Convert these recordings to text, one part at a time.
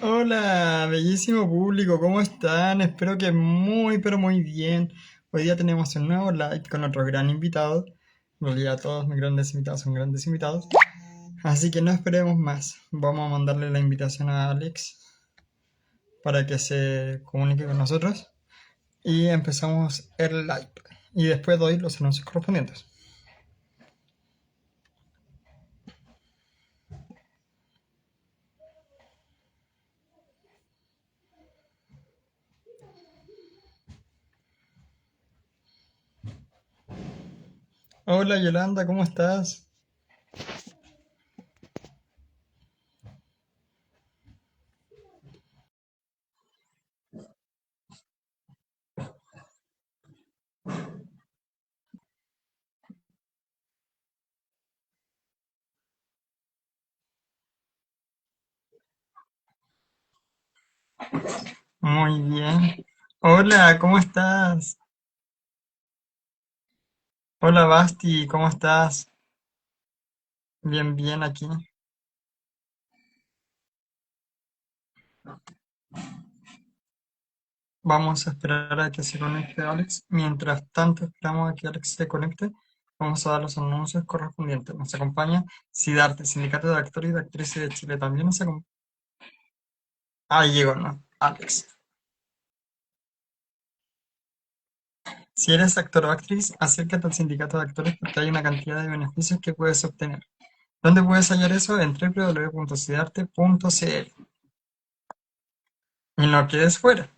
Hola, bellísimo público, ¿cómo están? Espero que muy, pero muy bien. Hoy día tenemos un nuevo live con otro gran invitado. En realidad todos mis grandes invitados son grandes invitados. Así que no esperemos más. Vamos a mandarle la invitación a Alex para que se comunique con nosotros. Y empezamos el live. Y después doy los anuncios correspondientes. Hola Yolanda, ¿cómo estás? Muy bien. Hola, ¿cómo estás? Hola Basti, ¿cómo estás? Bien, bien aquí. Vamos a esperar a que se conecte Alex. Mientras tanto, esperamos a que Alex se conecte. Vamos a dar los anuncios correspondientes. Nos acompaña SIDARTE, Sindicato de Actores y de Actrices de Chile. También nos acompaña. Ahí llegó, ¿no? Alex. Si eres actor o actriz, acércate al Sindicato de Actores porque hay una cantidad de beneficios que puedes obtener. ¿Dónde puedes hallar eso? En www.sidarte.cl. Y no quedes fuera.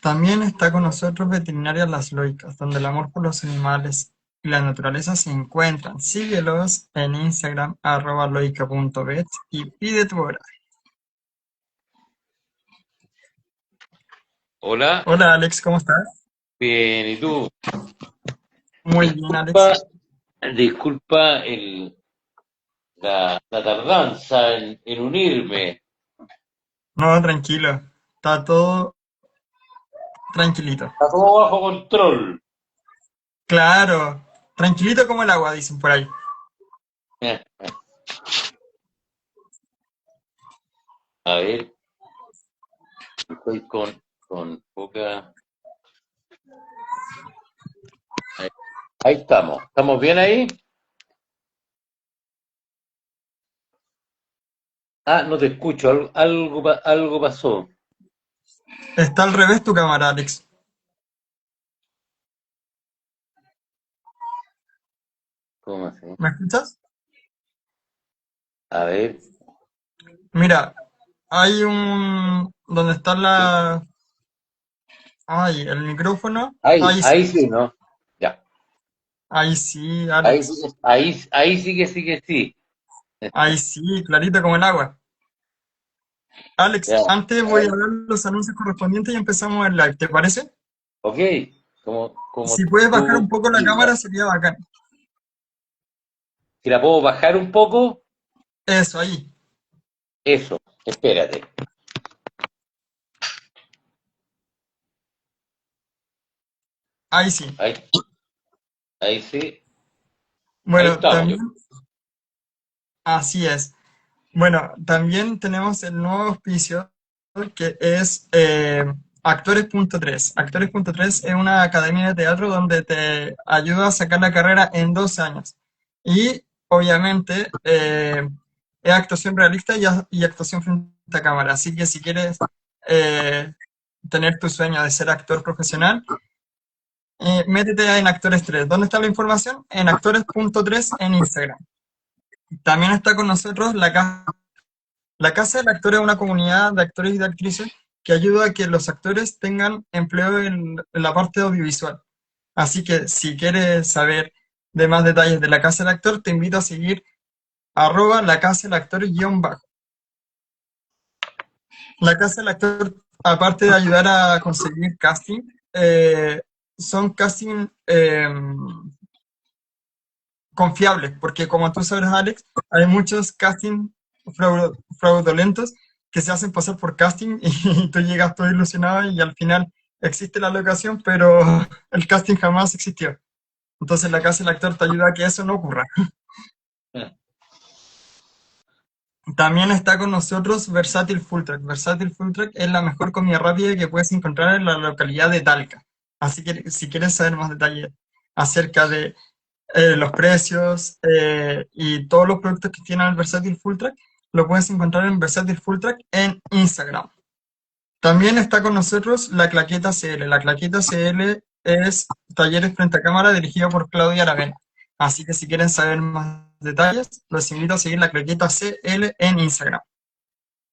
También está con nosotros Veterinarias Las Loicas, donde el amor por los animales y la naturaleza se encuentran. Síguelos en Instagram, @loica.vet y pide tu hora. Hola, Hola Alex, ¿cómo estás? bien, ¿y tú? Muy bien, Disculpa, Alex. disculpa la tardanza en unirme. No, tranquilo. Está todo tranquilito. Está todo bajo control. Claro, tranquilito como el agua, dicen por ahí. A ver, estoy con poca... Ahí, ahí estamos. ¿Estamos bien ahí? Ah, no te escucho. Algo pasó. Está al revés tu cámara, Alex. ¿Cómo así? ¿Me escuchas? A ver. Mira, hay un... ¿Dónde está Sí. la... Ay, el micrófono? Ahí sí. Ahí sí, ¿no? Ya. Ahí sí, Ahí, Alex. ahí sí que sí. Ahí sí, clarito como el agua. Alex, Ya. antes voy a dar los anuncios correspondientes y empezamos el live, ¿te parece? Ok. Como Si puedes bajar un tú poco la digas. cámara sería bacán. Si la puedo bajar un poco, Eso, ahí. eso. Espérate. Ahí sí. Ahí, ahí sí. Ahí Bueno, estamos. también, así es. Bueno, también tenemos el nuevo auspicio que es Actores.3. Actores.3 es una academia de teatro donde te ayuda a sacar la carrera en 2 años. Y obviamente es actuación realista y actuación frente a cámara. Así que si quieres eh, tener tu sueño de ser actor profesional, métete en Actores 3. ¿Dónde está la información? En Actores.3 en Instagram. También está con nosotros la Casa del Actor es una comunidad de actores y de actrices que ayuda a que los actores tengan empleo en la parte audiovisual. Así que si quieres saber de más detalles de la Casa del Actor, te invito a seguir @la Casa del Actor _bajo. La Casa del Actor, aparte de ayudar a conseguir casting, son casting confiables, porque como tú sabes, Alex, hay muchos castings fraudulentos que se hacen pasar por casting y tú llegas todo ilusionado y al final existe la locación, pero el casting jamás existió. Entonces la casa del actor te ayuda a que eso no ocurra. También está con nosotros Versátil Full Track. Versátil Full Track es la mejor comida rápida que puedes encontrar en la localidad de Talca. Así que si quieres saber más detalles acerca de los precios y todos los productos que tiene el Versátil Full Track, lo puedes encontrar en Versátil Full Track en Instagram. También está con nosotros la Claqueta CL. La Claqueta CL es talleres frente a cámara dirigido por Claudia Aravena. Así que si quieren saber más detalles, los invito a seguir la Claqueta CL en Instagram.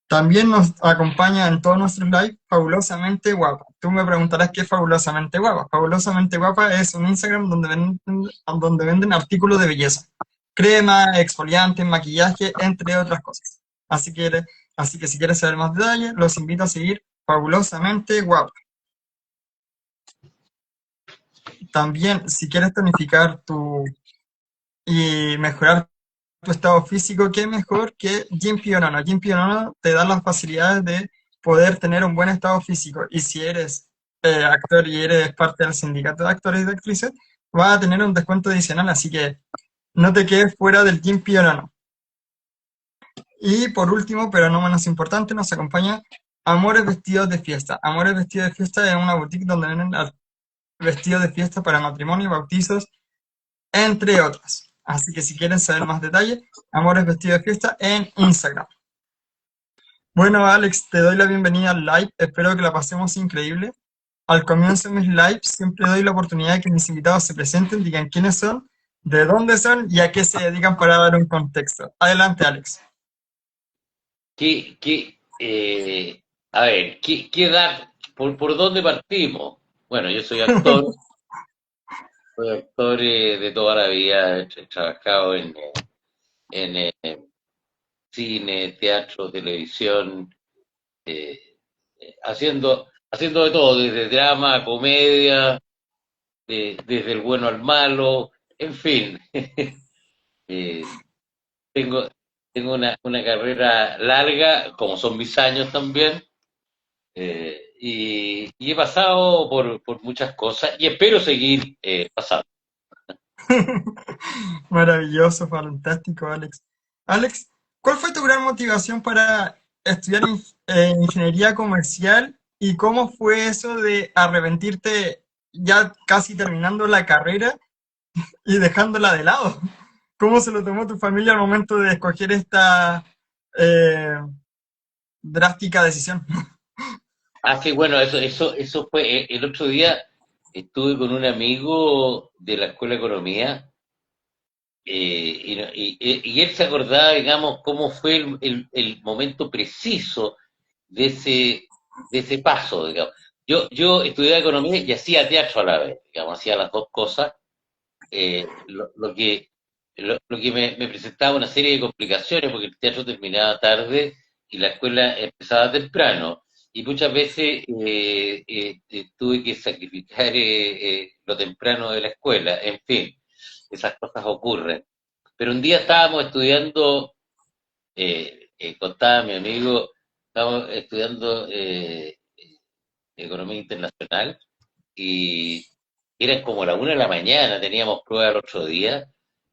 También nos acompaña en todos nuestros live Fabulosamente Guapa. Tú me preguntarás qué es Fabulosamente Guapa. Fabulosamente Guapa es un Instagram donde venden artículos de belleza. Crema, exfoliantes, maquillaje, entre otras cosas. Así que si quieres saber más detalles, los invito a seguir Fabulosamente Guapa. También, si quieres tonificar y mejorar tu estado físico, qué mejor que Gym Pionono. Gym Pionono te da las facilidades de poder tener un buen estado físico. Y si eres actor y eres parte del sindicato de actores y de actrices, vas a tener un descuento adicional, así que no te quedes fuera del Gym Pionono. Y por último, pero no menos importante, nos acompaña Amores Vestidos de Fiesta. Amores Vestidos de Fiesta es una boutique donde venden vestidos de fiesta para matrimonio, bautizos, entre otras. Así que si quieren saber más detalles, Amores Vestidos de Fiesta en Instagram. Bueno, Alex, te doy la bienvenida al live. Espero que la pasemos increíble. Al comienzo de mis lives siempre doy la oportunidad de que mis invitados se presenten, digan quiénes son, de dónde son y a qué se dedican para dar un contexto. Adelante, Alex. A ver, ¿qué edad? ¿Por dónde partimos? Bueno, yo soy actor de toda la vida, he trabajado en cine, teatro, televisión, eh, haciendo de todo, desde drama, comedia, desde el bueno al malo, en fin. Eh, tengo, tengo una carrera larga, como son mis años también, y he pasado por muchas cosas y espero seguir pasando. Maravilloso, fantástico, Alex. Alex, ¿cuál fue tu gran motivación para estudiar ingeniería comercial y cómo fue eso de arrepentirte ya casi terminando la carrera y dejándola de lado? ¿Cómo se lo tomó tu familia al momento de escoger esta eh, drástica decisión? Ah, sí, bueno, eso fue, el otro día estuve con un amigo de la Escuela de Economía y él se acordaba, digamos, cómo fue el momento preciso de ese paso, digamos. Yo estudiaba economía y hacía teatro a la vez, digamos, hacía las dos cosas, lo que me presentaba una serie de complicaciones porque el teatro terminaba tarde y la escuela empezaba temprano. Y muchas veces tuve que sacrificar lo temprano de la escuela. En fin, esas cosas ocurren. Pero un día estábamos estudiando, contaba mi amigo, estábamos estudiando economía internacional y eran como la 1 de la mañana, teníamos prueba el otro día,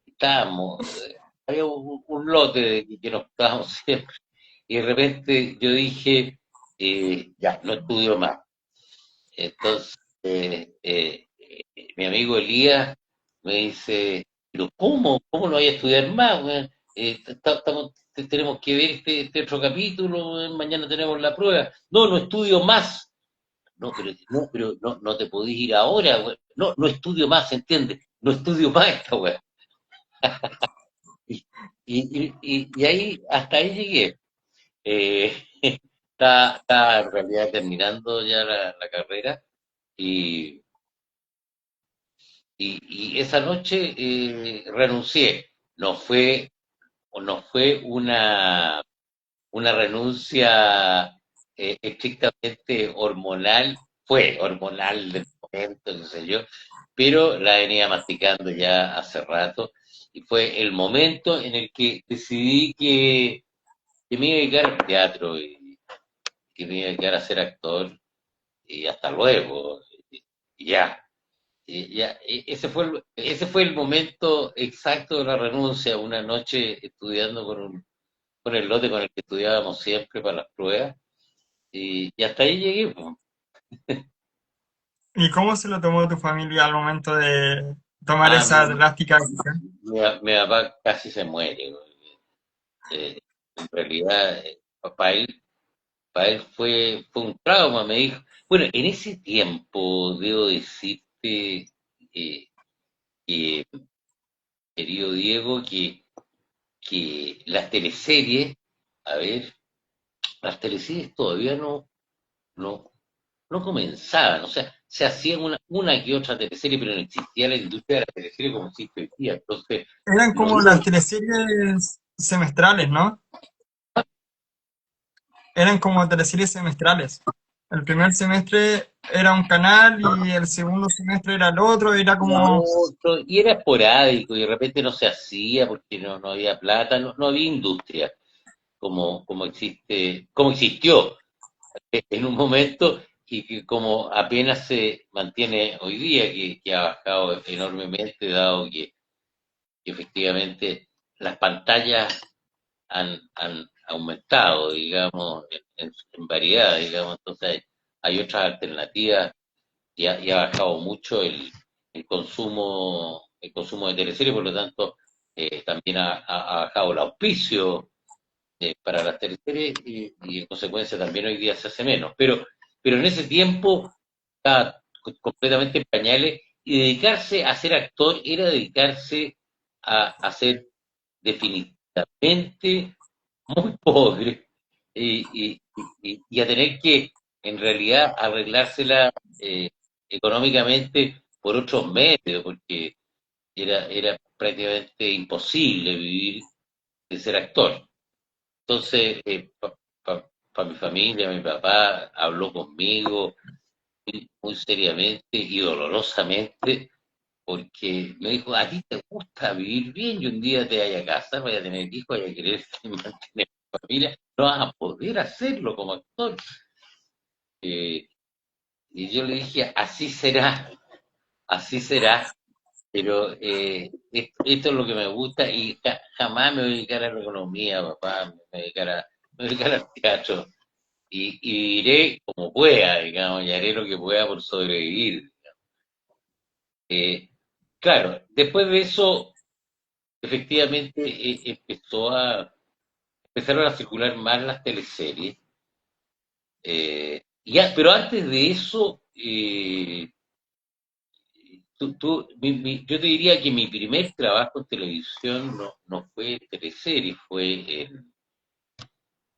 estábamos, había un lote que nos estábamos siempre, y de repente yo dije, ya, no estudio más. Entonces, mi amigo Elías me dice, pero ¿cómo no voy a estudiar más, weón? Tenemos que ver este otro capítulo, weón, mañana tenemos la prueba. No, no estudio más. No te podés ir ahora, weón. No estudio más, ¿entiendes? No estudio más esta weá. Y, y ahí, hasta ahí llegué. Eh, está en realidad terminando ya la carrera y, y esa noche renuncié. No fue, no fue una renuncia estrictamente hormonal, fue hormonal del momento, qué sé yo, pero la venía masticando ya hace rato y fue el momento en el que decidí que me iba a dedicar al teatro que me iba a quedar a ser actor y hasta luego, y ya. Ese fue el momento exacto de la renuncia, una noche estudiando con el lote con el que estudiábamos siempre para las pruebas, y hasta ahí llegué, pues. ¿Y cómo se lo tomó tu familia al momento de tomar Ah, esa drástica decisión? mi papá casi se muere, güey. En realidad, para él fue un trauma, me dijo. Bueno, en ese tiempo, debo decirte, eh, que, querido Diego, que las teleseries, a ver, las teleseries todavía no, no comenzaban, o sea, se hacían una que otra teleserie, pero no existía la industria de la teleserie como existe hoy día. Entonces, Eran no como iba. las teleseries semestrales, ¿no? Eran como teleseries semestrales. El primer semestre era un canal y el segundo semestre era el otro, era Era como... otro, y era esporádico, y de repente no se hacía porque no había plata, no había industria como existe, como existió en un momento y que como apenas se mantiene hoy día, que ha bajado enormemente, dado que efectivamente las pantallas han aumentado, digamos, en variedad, digamos, entonces hay otras alternativas y ha bajado mucho el consumo de teleseries, por lo tanto, también ha bajado el auspicio para las teleseries y en consecuencia también hoy día se hace menos. Pero en ese tiempo estaba completamente en pañales y dedicarse a ser actor era dedicarse a ser definitivamente muy pobre y a tener que en realidad arreglársela eh, económicamente por otros medios, porque era prácticamente imposible vivir de ser actor. Entonces, para mi familia, mi papá habló conmigo muy seriamente y dolorosamente porque me dijo, a ti te gusta vivir bien y un día te vaya a casar, vaya a tener hijos, vaya a querer mantener familia, no vas a poder hacerlo como actor. Eh, y yo le dije, así será, pero esto es lo que me gusta y jamás me voy a dedicar a la economía, papá, me voy a dedicar al teatro y iré como pueda, digamos, y haré lo que pueda por sobrevivir. Eh, claro, después de eso, efectivamente, empezaron a circular más las teleseries. Pero antes de eso, yo te diría que mi primer trabajo en televisión no fue en teleserie,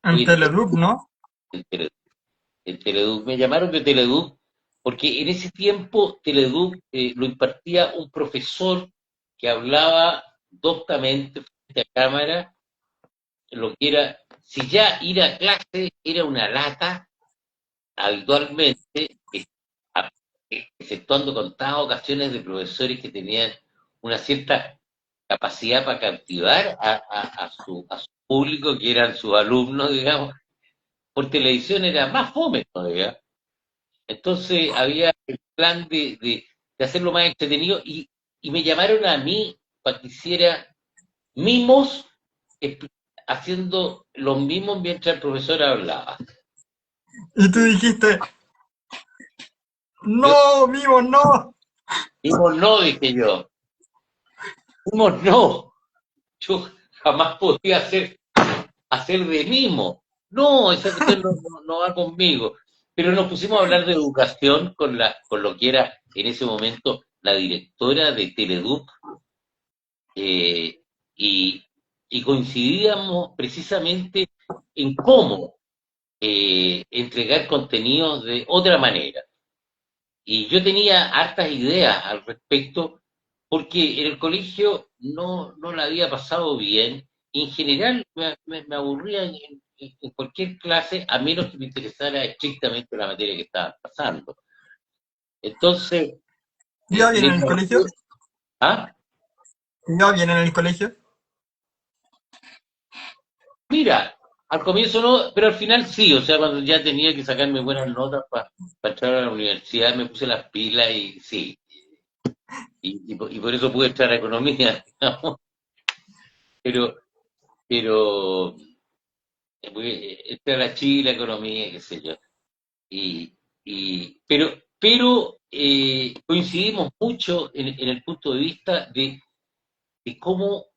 En fue Teleduc, ¿no? en Teleduc. En Teleduc. Me llamaron de Teleduc porque en ese tiempo Teleduc lo impartía un profesor que hablaba doctamente frente a cámara, lo que era, si ya ir a clase era una lata, habitualmente, exceptuando contadas ocasiones de profesores que tenían una cierta capacidad para captivar a su público, que eran sus alumnos, digamos, por televisión era más fome todavía. Entonces había el plan de hacerlo más entretenido y me llamaron a mí para que hiciera mimos, haciendo los mismos mientras el profesor hablaba. Y tú dijiste, Yo, no, vivo, no. mimos no, dije yo, mimos no, yo jamás podía hacer de mimo. No, esa cuestión no va conmigo. Pero nos pusimos a hablar de educación con lo que era en ese momento la directora de Teleduc, eh, y, y coincidíamos precisamente en cómo entregar contenidos de otra manera. Y yo tenía hartas ideas al respecto, porque en el colegio no la había pasado bien. Y en general me aburría en cualquier clase, a menos que me interesara estrictamente la materia que estaba pasando. Entonces, ¿Iba bien me en el colegio? planteé, ah, ¿Iba bien en el colegio? mira, Al comienzo no, pero al final sí, o sea, cuando ya tenía que sacarme buenas notas para entrar a la universidad, me puse las pilas y sí, y por eso pude entrar a economía, digamos, pero, pero entré a la Chile, economía, qué sé yo, y, pero coincidimos mucho en el punto de vista de cómo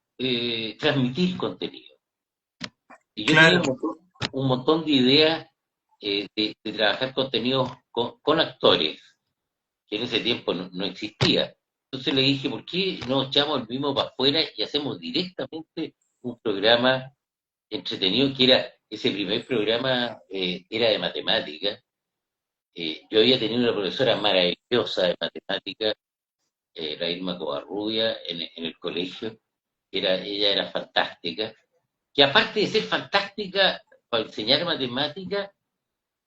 transmitir contenido. Y yo tenía Claro, un montón de ideas de trabajar contenidos con actores, que en ese tiempo no existía. Entonces le dije, ¿por qué no echamos el mismo para afuera y hacemos directamente un programa entretenido que era, ese primer programa era de matemáticas. Yo había tenido una profesora maravillosa de matemáticas, la Irma Covarrubia, en el colegio. Ella era fantástica. Que aparte de ser fantástica para enseñar matemáticas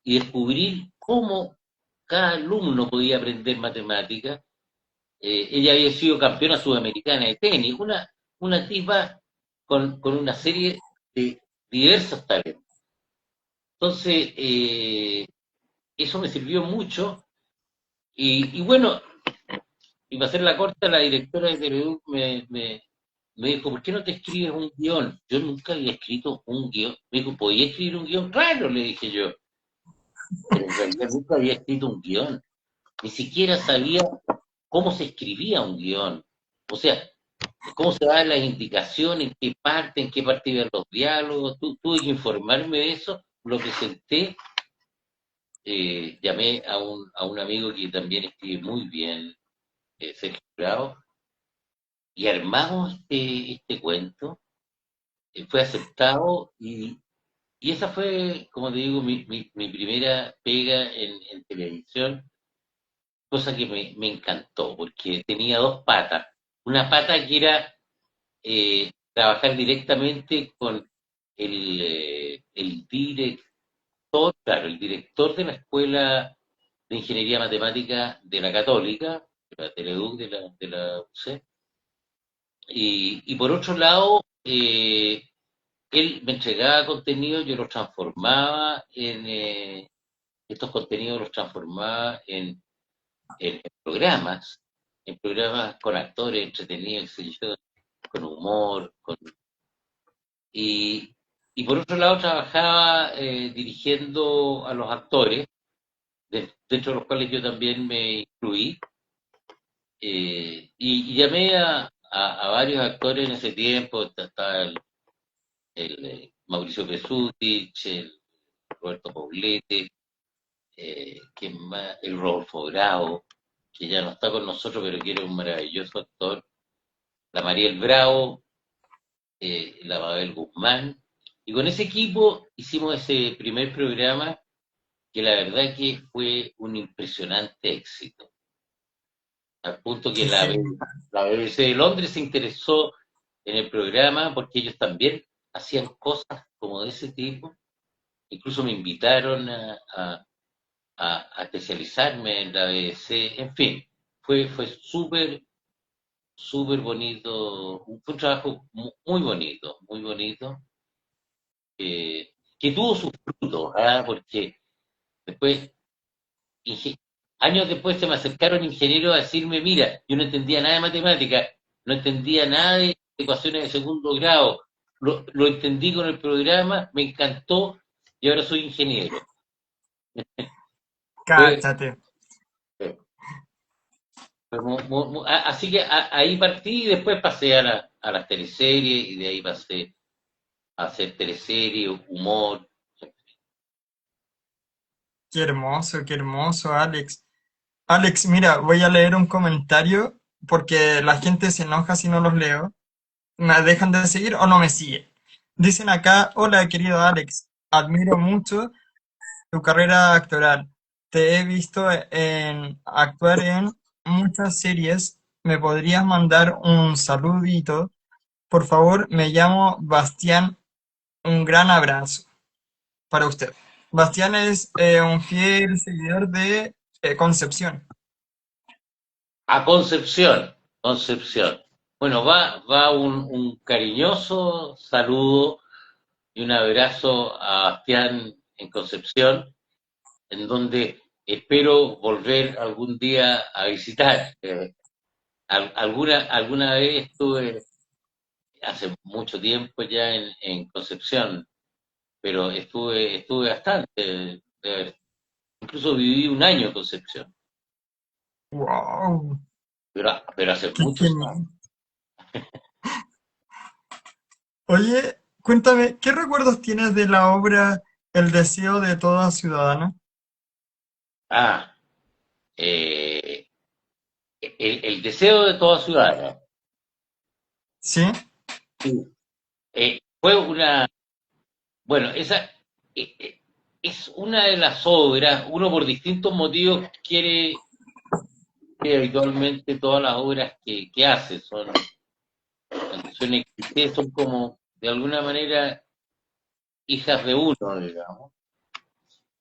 y descubrir cómo cada alumno podía aprender matemáticas, ella había sido campeona sudamericana de tenis, una tipa con una serie de diversos talentos. Entonces, eso me sirvió mucho y bueno, y para hacer la corta, la directora de Teledu me dijo, ¿por qué no te escribes un guión? Yo nunca había escrito un guión. Me dijo, ¿podía escribir un guión? Claro, le dije yo, pero en realidad nunca había escrito un guión. Ni siquiera sabía cómo se escribía un guión. O sea, cómo se daban las indicaciones, en qué parte iban los diálogos. Tuve que informarme de eso, lo presenté, llamé a un amigo que también escribe muy bien, Sergio Bravo, y armamos este cuento, fue aceptado y esa fue, como te digo, mi primera pega en televisión, cosa que me encantó, porque tenía dos patas. Una pata que era trabajar directamente con el director, claro, el director de la Escuela de Ingeniería Matemática de la Católica, de la Teleduc de la UC, y por otro lado, él me entregaba contenido, yo los transformaba estos contenidos los transformaba en en programas con actores entretenidos, qué sé yo, con humor, y, y por otro lado trabajaba dirigiendo a los actores, dentro de los cuales yo también me incluí, y llamé a varios actores en ese tiempo, estaba Mauricio Pesutich, el Roberto Poblete, ¿quién más? El Rodolfo Bravo, que ya no está con nosotros, pero que era un maravilloso actor, la Mariel Bravo, la Mabel Guzmán, y con ese equipo hicimos ese primer programa que la verdad que fue un impresionante éxito, al punto que qué genial. la BBC de Londres se interesó en el programa porque ellos también hacían cosas como de ese tipo, incluso me invitaron a especializarme en la BBC, en fin, fue súper bonito, fue un trabajo muy bonito, que tuvo sus frutos, ¿ah? Porque después, inge- años después se me acercaron ingenieros a decirme, mira, yo no entendía nada de matemática, no entendía nada de ecuaciones de segundo grado, lo entendí con el programa, me encantó y ahora soy ingeniero. Fue, Cáchate. así que ahí partí y después pasé a las teleseries y de ahí pasé a hacer teleseries, humor. Qué hermoso, Alex. Alex, mira, voy a leer un comentario porque la gente se enoja si no los leo. Me dejan de seguir o no me siguen. Dicen acá, hola querido Alex, admiro mucho tu carrera actoral. Te he visto actuar en muchas series. ¿Me podrías mandar un saludito? Por favor, me llamo Bastián. Un gran abrazo para usted. Bastián es un fiel seguidor de Concepción. A Concepción. Bueno, va un cariñoso saludo y un abrazo a Bastián en Concepción, en donde espero volver algún día a visitar. Alguna vez estuve hace mucho tiempo ya en Concepción, pero estuve bastante, incluso viví un año en Concepción, Wow, pero hace qué muchos años. genial. Oye, cuéntame, ¿qué recuerdos tienes de la obra El deseo de toda ciudadana? Ah, eh, el deseo de toda ciudadana. ¿Sí? Sí. Fue una, bueno, esa es una de las obras, uno por distintos motivos quiere que habitualmente todas las obras que hace son clichés, son como de alguna manera hijas de uno, digamos.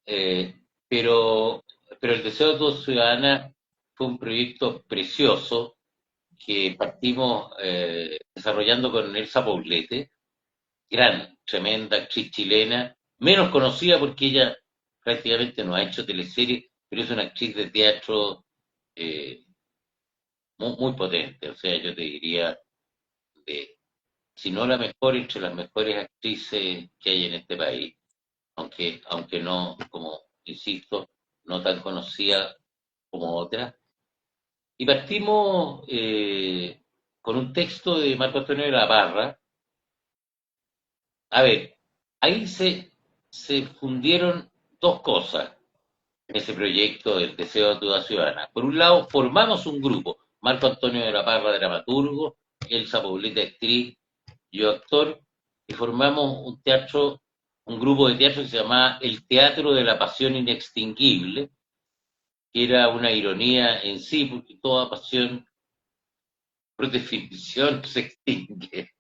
Eh, pero, pero el Deseo de Toda Ciudadana fue un proyecto precioso que partimos desarrollando con Elsa Poblete, gran, tremenda actriz chilena, menos conocida porque ella prácticamente no ha hecho teleseries, pero es una actriz de teatro eh, muy potente. O sea, yo te diría, de, si no la mejor, entre las mejores actrices que hay en este país. Aunque no, como insisto, no tan conocida como otras. Y partimos con un texto de Marco Antonio de la Parra. A ver, ahí se fundieron dos cosas en ese proyecto del Deseo de Toda Ciudadana. Por un lado, formamos un grupo, Marco Antonio de la Parra, dramaturgo, Elsa Poblete, actriz, yo actor, y formamos un grupo de teatro que se llamaba El Teatro de la Pasión Inextinguible, que era una ironía en sí, porque toda pasión, por definición, se extingue.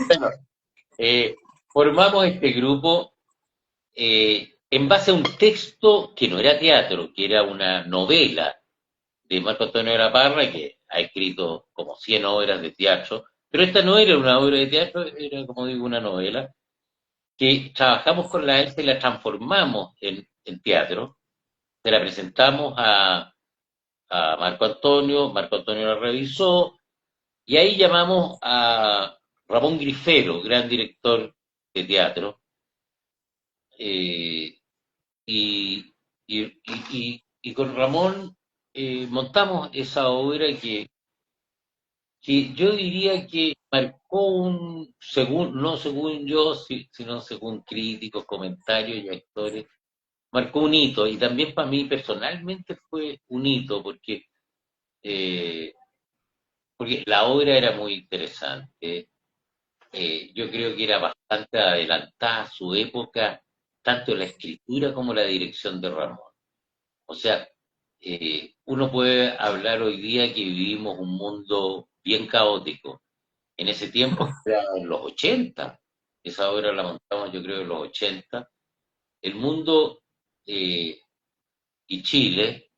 Bueno, formamos este grupo en base a un texto que no era teatro, que era una novela de Marco Antonio de la Parra, que ha escrito como 100 obras de teatro, pero esta no era una obra de teatro, era como digo una novela, que trabajamos con la ELSA y la transformamos en teatro, se la presentamos a Marco Antonio la revisó, y ahí llamamos a Ramón Grifero, gran director de teatro, eh, y, y con Ramón montamos esa obra que yo diría que marcó no según yo, sino según críticos, comentarios y actores, marcó un hito, y también para mí personalmente fue un hito, eh, porque la obra era muy interesante. Yo creo que era bastante adelantada a su época, tanto la escritura como la dirección de Ramón. O sea, uno puede hablar hoy día que vivimos un mundo bien caótico. En ese tiempo, que era en los 80, esa obra la montamos yo creo en los 80, el mundo eh, y Chile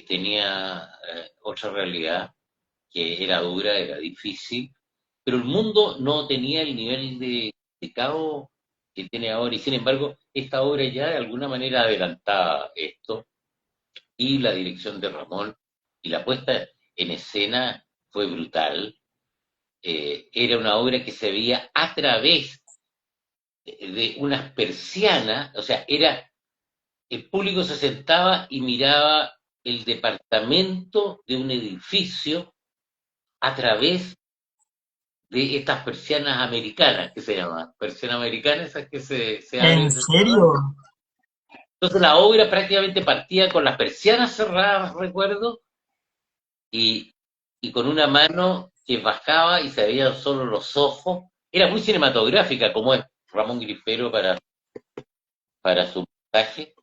tenía otra realidad que era dura, era difícil, pero el mundo no tenía el nivel de caos que tiene ahora, y sin embargo, esta obra ya de alguna manera adelantaba esto, y la dirección de Ramón y la puesta en escena fue brutal. Era una obra que se veía a través de unas persianas, o sea, el público se sentaba y miraba el departamento de un edificio a través de estas persianas americanas, que se llaman persianas americanas, esas que se abren ¿En y se cierran. serio? Entonces la obra prácticamente partía con las persianas cerradas, recuerdo, y, y con una mano que bajaba y se veían solo los ojos. Era muy cinematográfica, como es Ramón Grifero para su montaje.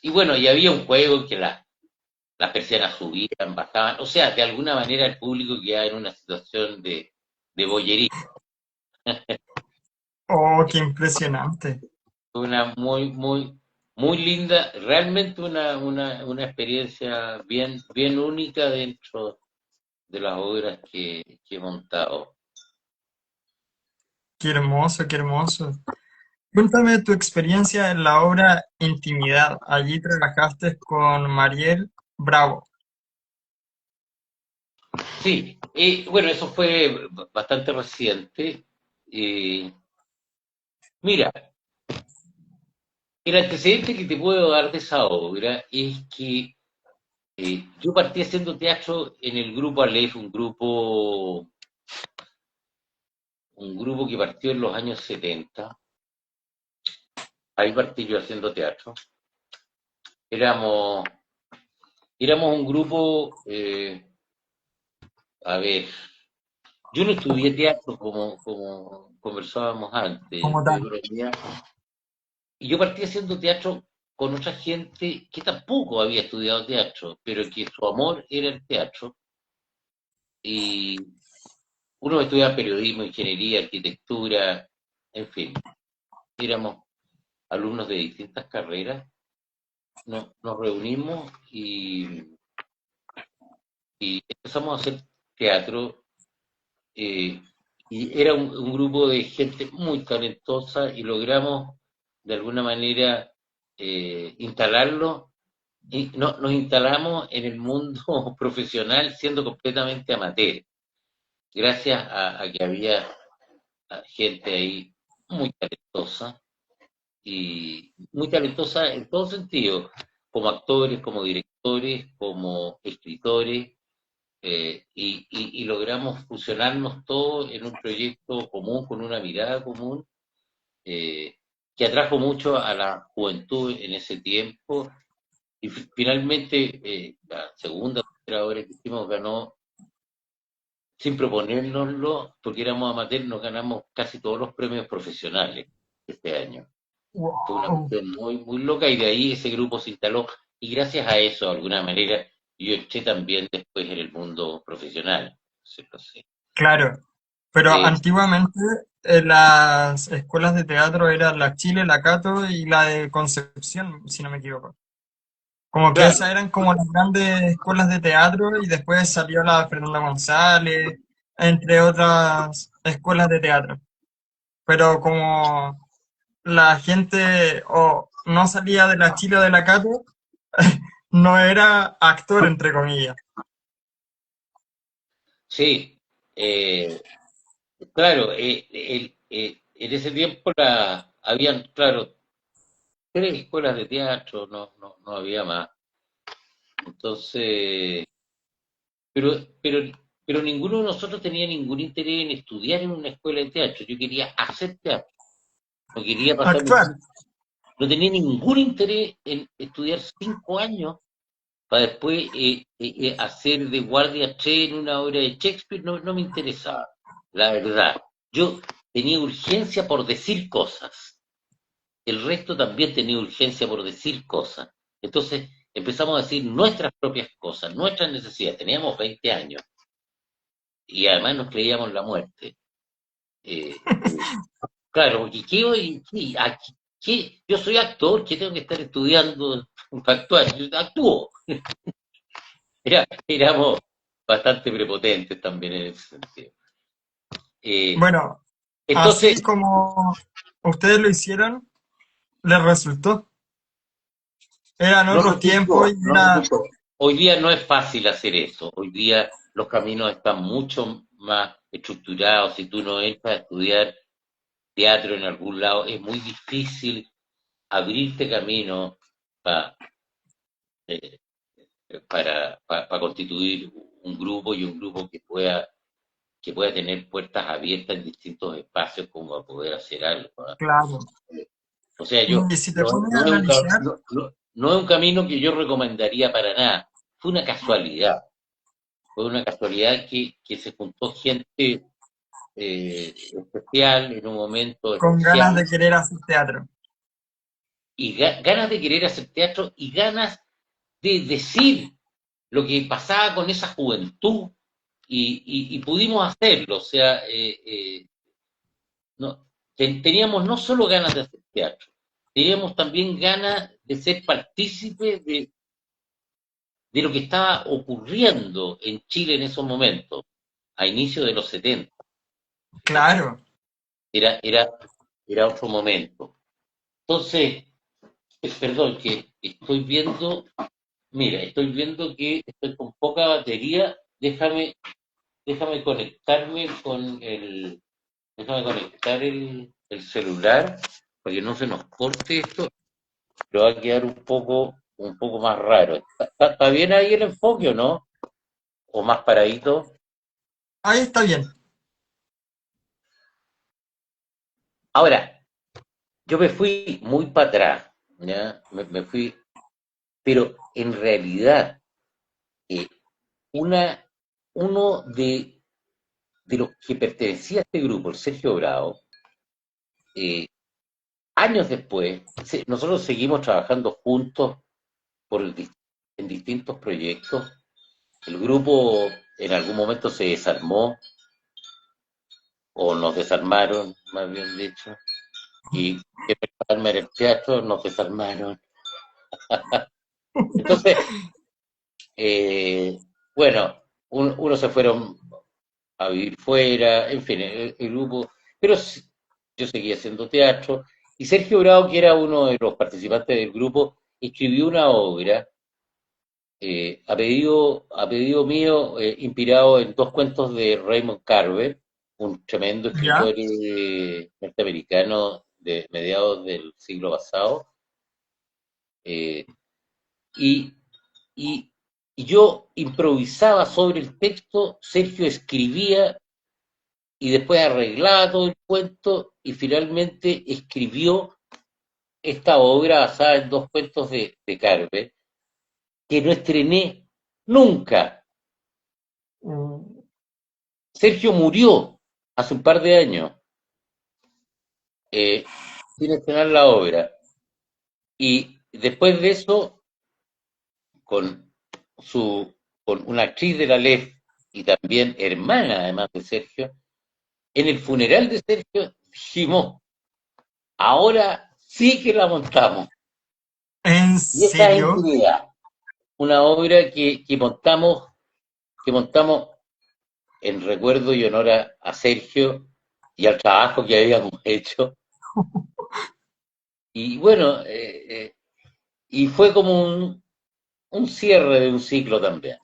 Y bueno, y había un juego en que las persianas subían, bajaban, o sea, de alguna manera el público quedaba en una situación de bollería. Oh, qué impresionante. Una muy linda, realmente una experiencia bien única dentro de las obras que he montado. Qué hermoso, qué hermoso. Cuéntame tu experiencia en la obra Intimidad. Allí trabajaste con Mariel Bravo. Sí, bueno, eso fue bastante reciente. Eh, Mira, el antecedente que te puedo dar de esa obra es que yo partí haciendo teatro en el grupo Aleph, un grupo que partió en los años 70. Ahí partí yo haciendo teatro. Éramos, éramos un grupo, a ver, yo no estudié teatro como conversábamos antes, Como tal. y yo partí haciendo teatro con otra gente que tampoco había estudiado teatro, pero que su amor era el teatro. Y uno estudiaba periodismo, ingeniería, arquitectura, en fin, éramos alumnos de distintas carreras. Nos reunimos y empezamos a hacer teatro. eh, y era un grupo de gente muy talentosa y logramos de alguna manera instalarlo. Y nos instalamos en el mundo profesional siendo completamente amateur, gracias a que había gente ahí muy talentosa y muy talentosa en todo sentido, como actores, como directores, como escritores, y logramos fusionarnos todos en un proyecto común, con una mirada común, eh, que atrajo mucho a la juventud en ese tiempo. Y finalmente, la segunda o tercera obra que hicimos ganó, sin proponérnoslo, porque éramos amateurs, nos ganamos casi todos los premios profesionales este año. Fue una Wow. cuestión muy, muy loca y de ahí ese grupo se instaló. Y gracias a eso, de alguna manera, yo entré también después en el mundo profesional. Sí. Claro. Pero Sí, antiguamente las escuelas de teatro eran la Chile, la Cato y la de Concepción, si no me equivoco. Como que claro, esas eran como las grandes escuelas de teatro y después salió la Fernanda González, entre otras escuelas de teatro. Pero como la gente o no salía de la Chile o de la Cato, no era actor, entre comillas. sí. Claro, en ese tiempo habían, claro, tres escuelas de teatro, no había más. Entonces, pero, pero, pero ninguno de nosotros tenía ningún interés en estudiar en una escuela de teatro. Yo quería hacer teatro, no quería pasar, Actuar. no tenía ningún interés en estudiar 5 años para después hacer de guardia che en una obra de Shakespeare. No me interesaba, la verdad. Yo tenía urgencia por decir cosas. El resto también tenía urgencia por decir cosas. Entonces empezamos a decir nuestras propias cosas, nuestras necesidades. Teníamos 20 años y además nos creíamos la muerte. Claro, porque yo soy actor, que tengo que estar estudiando para actuar. Yo actúo. Éramos bastante prepotentes también en ese sentido. Eh, Bueno, entonces, así como ustedes lo hicieron, les resultó. Eran no otros tiempos resultó, y no era, resultó. Hoy día no es fácil hacer eso. Hoy día los caminos están mucho más estructurados. Si tú no entras a estudiar teatro en algún lado, es muy difícil abrirte camino pa- eh, para constituir un grupo y un grupo que pueda tener puertas abiertas en distintos espacios como a poder hacer algo, ¿ah? claro. O sea, Y si te pones no a es un, analizar, no es un camino que yo recomendaría para nada. Fue una casualidad. Fue una casualidad que se juntó gente especial en un momento con ganas especial de querer hacer teatro. y ganas de querer hacer teatro y ganas de decir lo que pasaba con esa juventud y pudimos hacerlo. O sea, teníamos no solo ganas de hacer teatro, teníamos también ganas de ser partícipes de lo que estaba ocurriendo en Chile en esos momentos, a inicios de los 70. ¿Cachai? Claro. era, era otro momento. Entonces, perdón, que estoy viendo, mira, estoy viendo que estoy con poca batería. Déjame conectarme con déjame conectar el celular para que no se nos corte esto, pero va a quedar un poco más raro. ¿Está bien ahí el enfoque o no? ¿O más paradito? Ahí está bien. Ahora, yo me fui muy para atrás, ¿ya? Me fui, pero en realidad, eh, una, uno de los que pertenecía a este grupo, el Sergio Bravo, eh, años después, nosotros seguimos trabajando juntos por en distintos proyectos. El grupo en algún momento se desarmó, o nos desarmaron, más bien dicho, y que prepararme en el teatro nos desarmaron. Entonces, eh, bueno, unos se fueron a vivir fuera, en fin, el grupo, pero yo seguía haciendo teatro, y Sergio Bravo, que era uno de los participantes del grupo, escribió una obra a pedido mío, inspirado en dos cuentos de Raymond Carver, un tremendo escritor ¿Ya? norteamericano de mediados del siglo pasado, eh, y, y, y yo improvisaba sobre el texto, Sergio escribía y después arreglaba todo el cuento y finalmente escribió esta obra basada en dos cuentos de Carver, que no estrené nunca. Mm, Sergio murió hace un par de años, eh, sin estrenar la obra. Y después de eso, con, con una actriz de la LEF y también hermana además de Sergio, en el funeral de Sergio dijimos, ahora sí que la montamos. ¿En Y esa es serio? mi idea, una obra que montamos en recuerdo y honor a Sergio y al trabajo que habíamos hecho. Y bueno, y fue como un cierre de un ciclo también.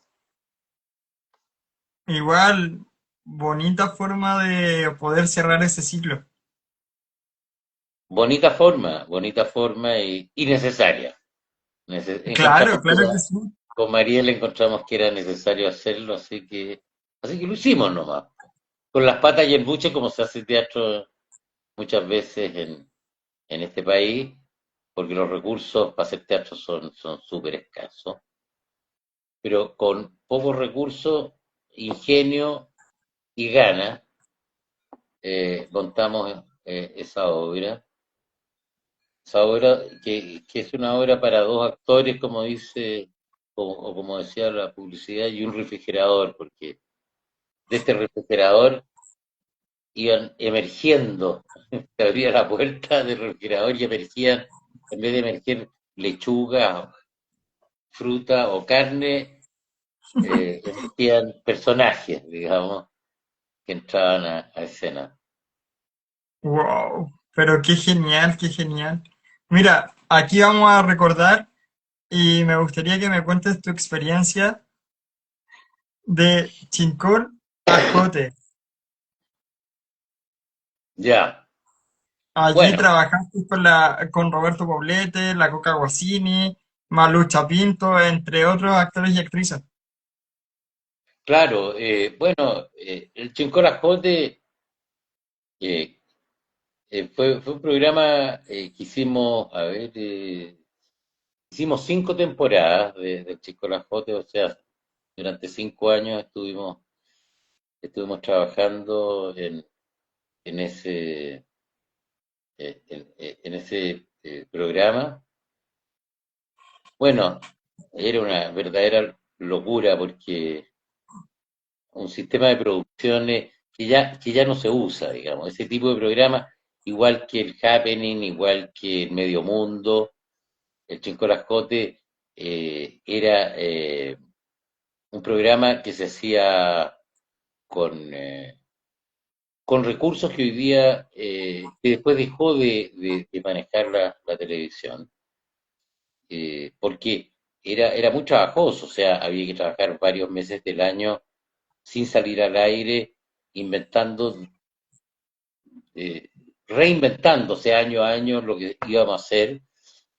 Igual, bonita forma de poder cerrar ese ciclo. Bonita forma y necesaria. Encontramos Claro, que claro que sí. con Mariel encontramos que era necesario hacerlo, así que lo hicimos nomás. Con las patas y el buche, como se hace teatro muchas veces en este país, porque los recursos para hacer teatro son súper escasos, pero con pocos recursos, ingenio y ganas, montamos esa obra que es una obra para dos actores, como dice, o como decía la publicidad, y un refrigerador, porque de este refrigerador iban emergiendo, se abría la puerta del refrigerador y emergían, en vez de emerger lechuga, fruta o carne, emergían personajes, digamos, que entraban a escena. Wow, pero qué genial, qué genial. Mira, aquí vamos a recordar y me gustaría que me cuentes tu experiencia de Chincón a Jote. Ya, Allí bueno, trabajaste con Roberto Poblete, la Coca Guasini, Malucha Pinto, entre otros actores y actrices. claro, bueno, el Chincolajote eh, fue un programa que hicimos, a ver, hicimos 5 temporadas de Chico Lajote, o sea, durante 5 años estuvimos trabajando en en ese programa. Bueno, era una verdadera locura porque un sistema de producciones que ya no se usa, digamos, ese tipo de programa, igual que el Happening, igual que el Medio Mundo, el Chincolascote, era un programa que se hacía con, con recursos que hoy día, que después dejó de manejar la televisión, porque era muy trabajoso, o sea, había que trabajar varios meses del año sin salir al aire, inventando, eh, reinventándose año a año lo que íbamos a hacer,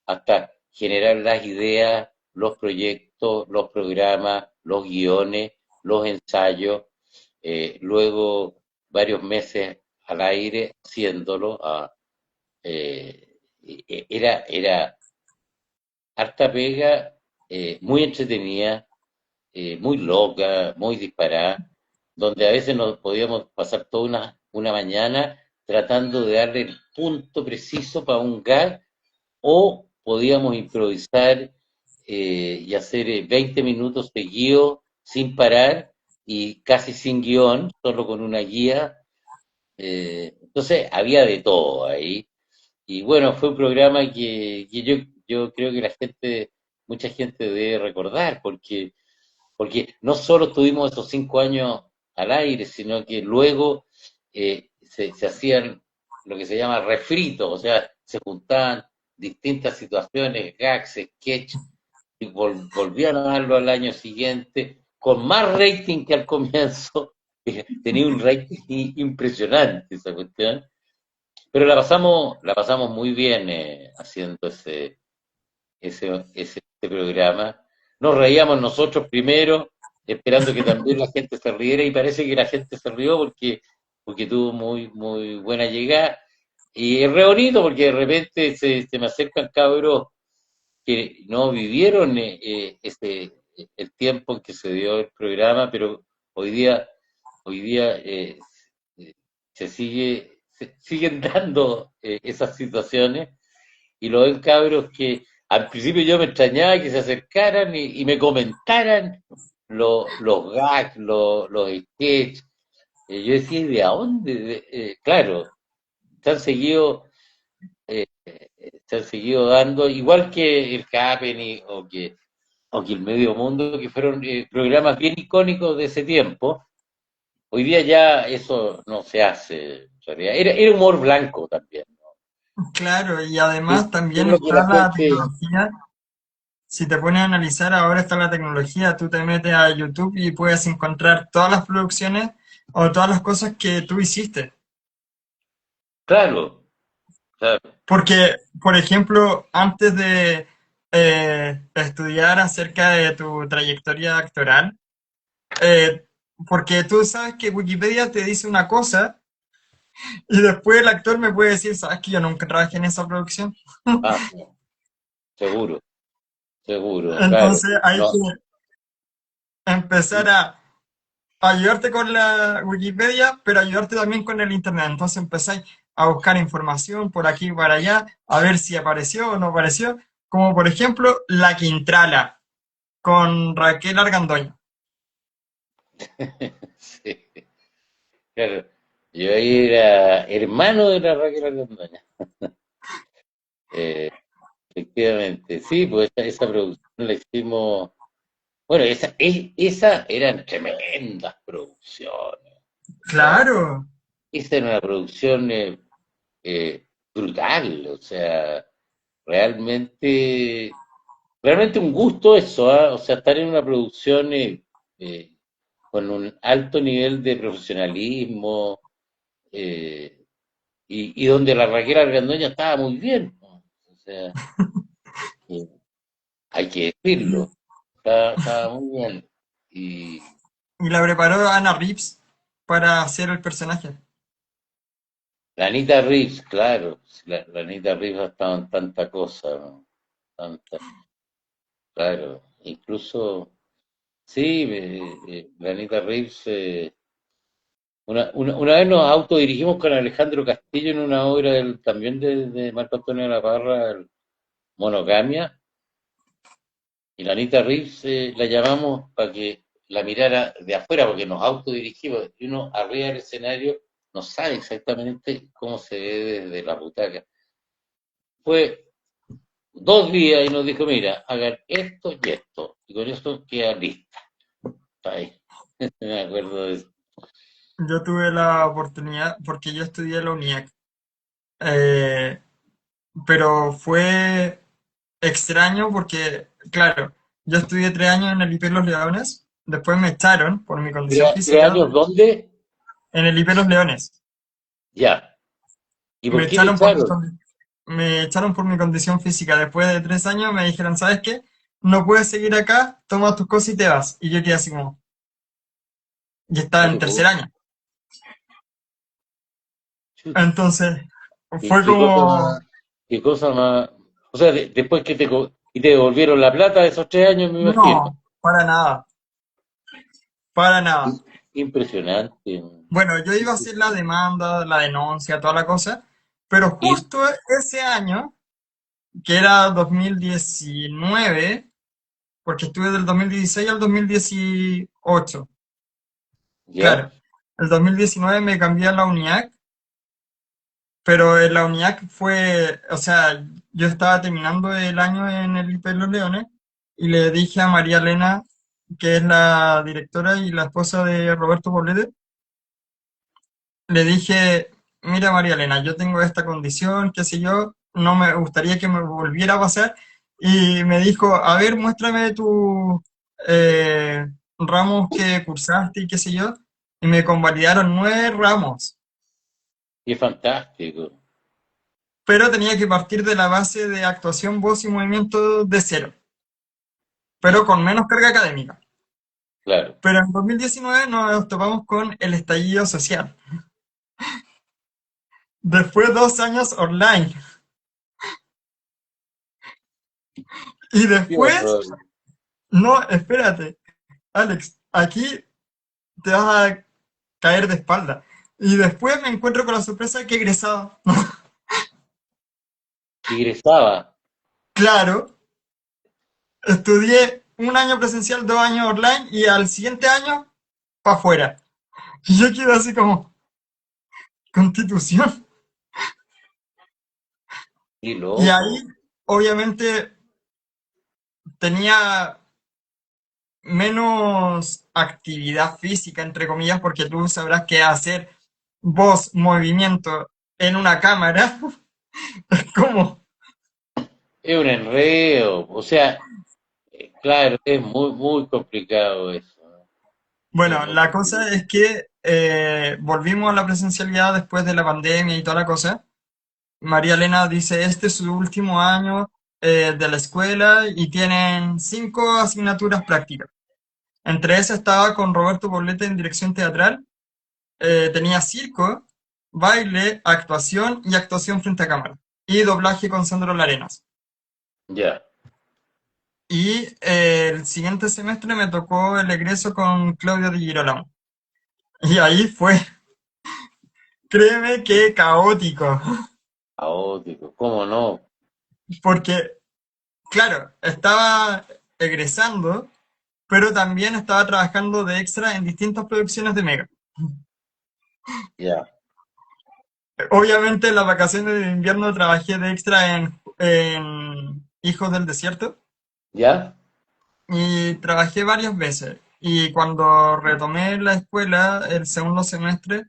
hasta generar las ideas, los proyectos, los programas, los guiones, los ensayos, luego varios meses al aire haciéndolo. Era harta pega, muy entretenida, muy loca, muy disparada, donde a veces nos podíamos pasar toda una mañana tratando de darle el punto preciso para un gag, o podíamos improvisar, y hacer 20 minutos seguidos sin parar y casi sin guión, solo con una guía. Entonces había de todo ahí. Y bueno, fue un programa que yo creo que mucha gente debe recordar, porque no solo tuvimos esos 5 años al aire, sino que luego, se hacían lo que se llama refritos, o sea, se juntaban distintas situaciones, gags, sketch, y volvían a darlo al año siguiente, con más rating que al comienzo. Tenía un rating impresionante esa cuestión, pero la pasamos muy bien, haciendo ese programa. Nos reíamos nosotros primero, esperando que también la gente se riera, y parece que la gente se rió porque tuvo muy, muy buena llegada. Y es re bonito porque de repente se me acercan cabros que no vivieron, el tiempo en que se dio el programa, pero hoy día, siguen dando, esas situaciones, y lo ven cabros que al principio yo me extrañaba que se acercaran y me comentaran los gags, los sketches. Yo decía, ¿y de dónde? Claro, se han seguido, se han seguido dando, igual que el Happening, o que el Medio Mundo, que fueron, programas bien icónicos de ese tiempo. Hoy día ya eso no se hace, en realidad. Era humor blanco también, ¿no? Claro, y Que además es también lo que está la la gente. tecnología. Si te pones a analizar, ahora está la tecnología, tú te metes a YouTube y puedes encontrar todas las producciones o todas las cosas que tú hiciste. Claro, claro. Porque, por ejemplo, antes de estudiar acerca de tu trayectoria actoral, eh, porque tú sabes que Wikipedia te dice una cosa y después el actor me puede decir, sabes que yo nunca trabajé en esa producción. Ah, sí, seguro, seguro, claro. Entonces hay No, que empezar a ayudarte con la Wikipedia, pero ayudarte también con el Internet. Entonces empezáis a buscar información por aquí y para allá, a ver si apareció o no apareció, como por ejemplo La Quintrala con Raquel Argandoña. sí, claro. Yo ahí era hermano de la Raquel Argandoña. Eh, Efectivamente, sí, pues esa producción la hicimos. Bueno, esa eran tremendas producciones. O sea, Claro, esa era una producción, brutal, o sea, realmente, realmente un gusto eso, ¿ah? O sea, estar en una producción, eh, con un alto nivel de profesionalismo, y donde la Raquel Argandoña estaba muy bien, ¿no? O sea, eh, hay que decirlo, estaba muy bien. Y y la preparó Anna Reeves para hacer el personaje. la Anita Reeves, claro, la Anita Reeves ha estado en tanta cosa, ¿no? Tanta, claro, incluso, sí, la Anita Reeves, una vez nos autodirigimos con Alejandro Castillo en una obra también de Marco Antonio de la Parra, el Monogamia, y la Anita Reeves, la llamamos para que la mirara de afuera, porque nos autodirigimos, y uno arriba del escenario no sabe exactamente cómo se ve desde la butaca. Fue 2 días y nos dijo, mira, hagan esto y esto, y con eso queda lista. Ahí, me acuerdo de eso. yo tuve la oportunidad, porque yo estudié en la UNIAC, eh, pero fue extraño porque, claro, yo estudié 3 años en el IP Los Leones, después me echaron por mi condición ¿Tres física años dónde? en el IP Los Leones. Ya. ¿Y Me por qué te echaron por echaron? me echaron por mi condición física. Después de 3 años me dijeron, ¿sabes qué? No puedes seguir acá, toma tus cosas y te vas. Y yo quedé así como, y estaba No en te tercer puedo. año. Chuta. Entonces, ¿Qué, fue como, qué cosa más? O sea, después que y te devolvieron la plata de esos 3 años, me imagino. no, para nada, para nada. Impresionante. Bueno, yo iba a hacer la demanda, la denuncia, toda la cosa, pero Y, justo ese año, que era 2019, porque estuve del 2016 al 2018, ya, claro, el 2019 me cambié a la UNIAC, pero en la UNIAC fue, o sea, yo estaba terminando el año en el IP Los Leones y le dije a María Elena, que es la directora y la esposa de Roberto Poblete, le dije, mira María Elena, yo tengo esta condición, qué sé yo, no me gustaría que me volviera a pasar. Y me dijo, a ver, muéstrame tus ramos que cursaste y qué sé yo. Y me convalidaron 9 ramos, qué fantástico. pero tenía que partir de la base de actuación, voz y movimiento de cero, pero con menos carga académica. Claro. Pero en 2019 nos topamos con el estallido social. Después 2 años online. Y Qué después, horror. no, espérate, Alex, aquí te vas a caer de espalda. Y después me encuentro con la sorpresa que he egresado. Egresaba. Claro, estudié un año presencial, 2 años online y al siguiente año para afuera. Y yo quedé así como, Constitución. Qué Y loco. ahí, obviamente, tenía menos actividad física, entre comillas, porque tú sabrás que hacer voz, movimiento en una cámara es como, Es un enredo. O sea, claro, es muy, muy complicado eso. ¿No? Es bueno, muy la cosa complicado. es que volvimos a la presencialidad después de la pandemia y toda la cosa. María Elena dice, este es su último año de la escuela y tienen 5 asignaturas prácticas. Entre esas estaba con Roberto Poblete en dirección teatral, tenía circo, baile, actuación y actuación frente a cámara. Y doblaje con Sandro Larenas. Ya. Y el siguiente semestre me tocó el egreso con Claudio Di Girolamo. Y ahí fue, créeme que caótico, Caótico. ¿Cómo no? porque, claro, estaba egresando, pero también estaba trabajando de extra en distintas producciones de Mega. Ya. Obviamente en las vacaciones de invierno trabajé de extra en Hijos del Desierto ¿Ya? y trabajé varias veces. Y cuando retomé la escuela, el segundo semestre,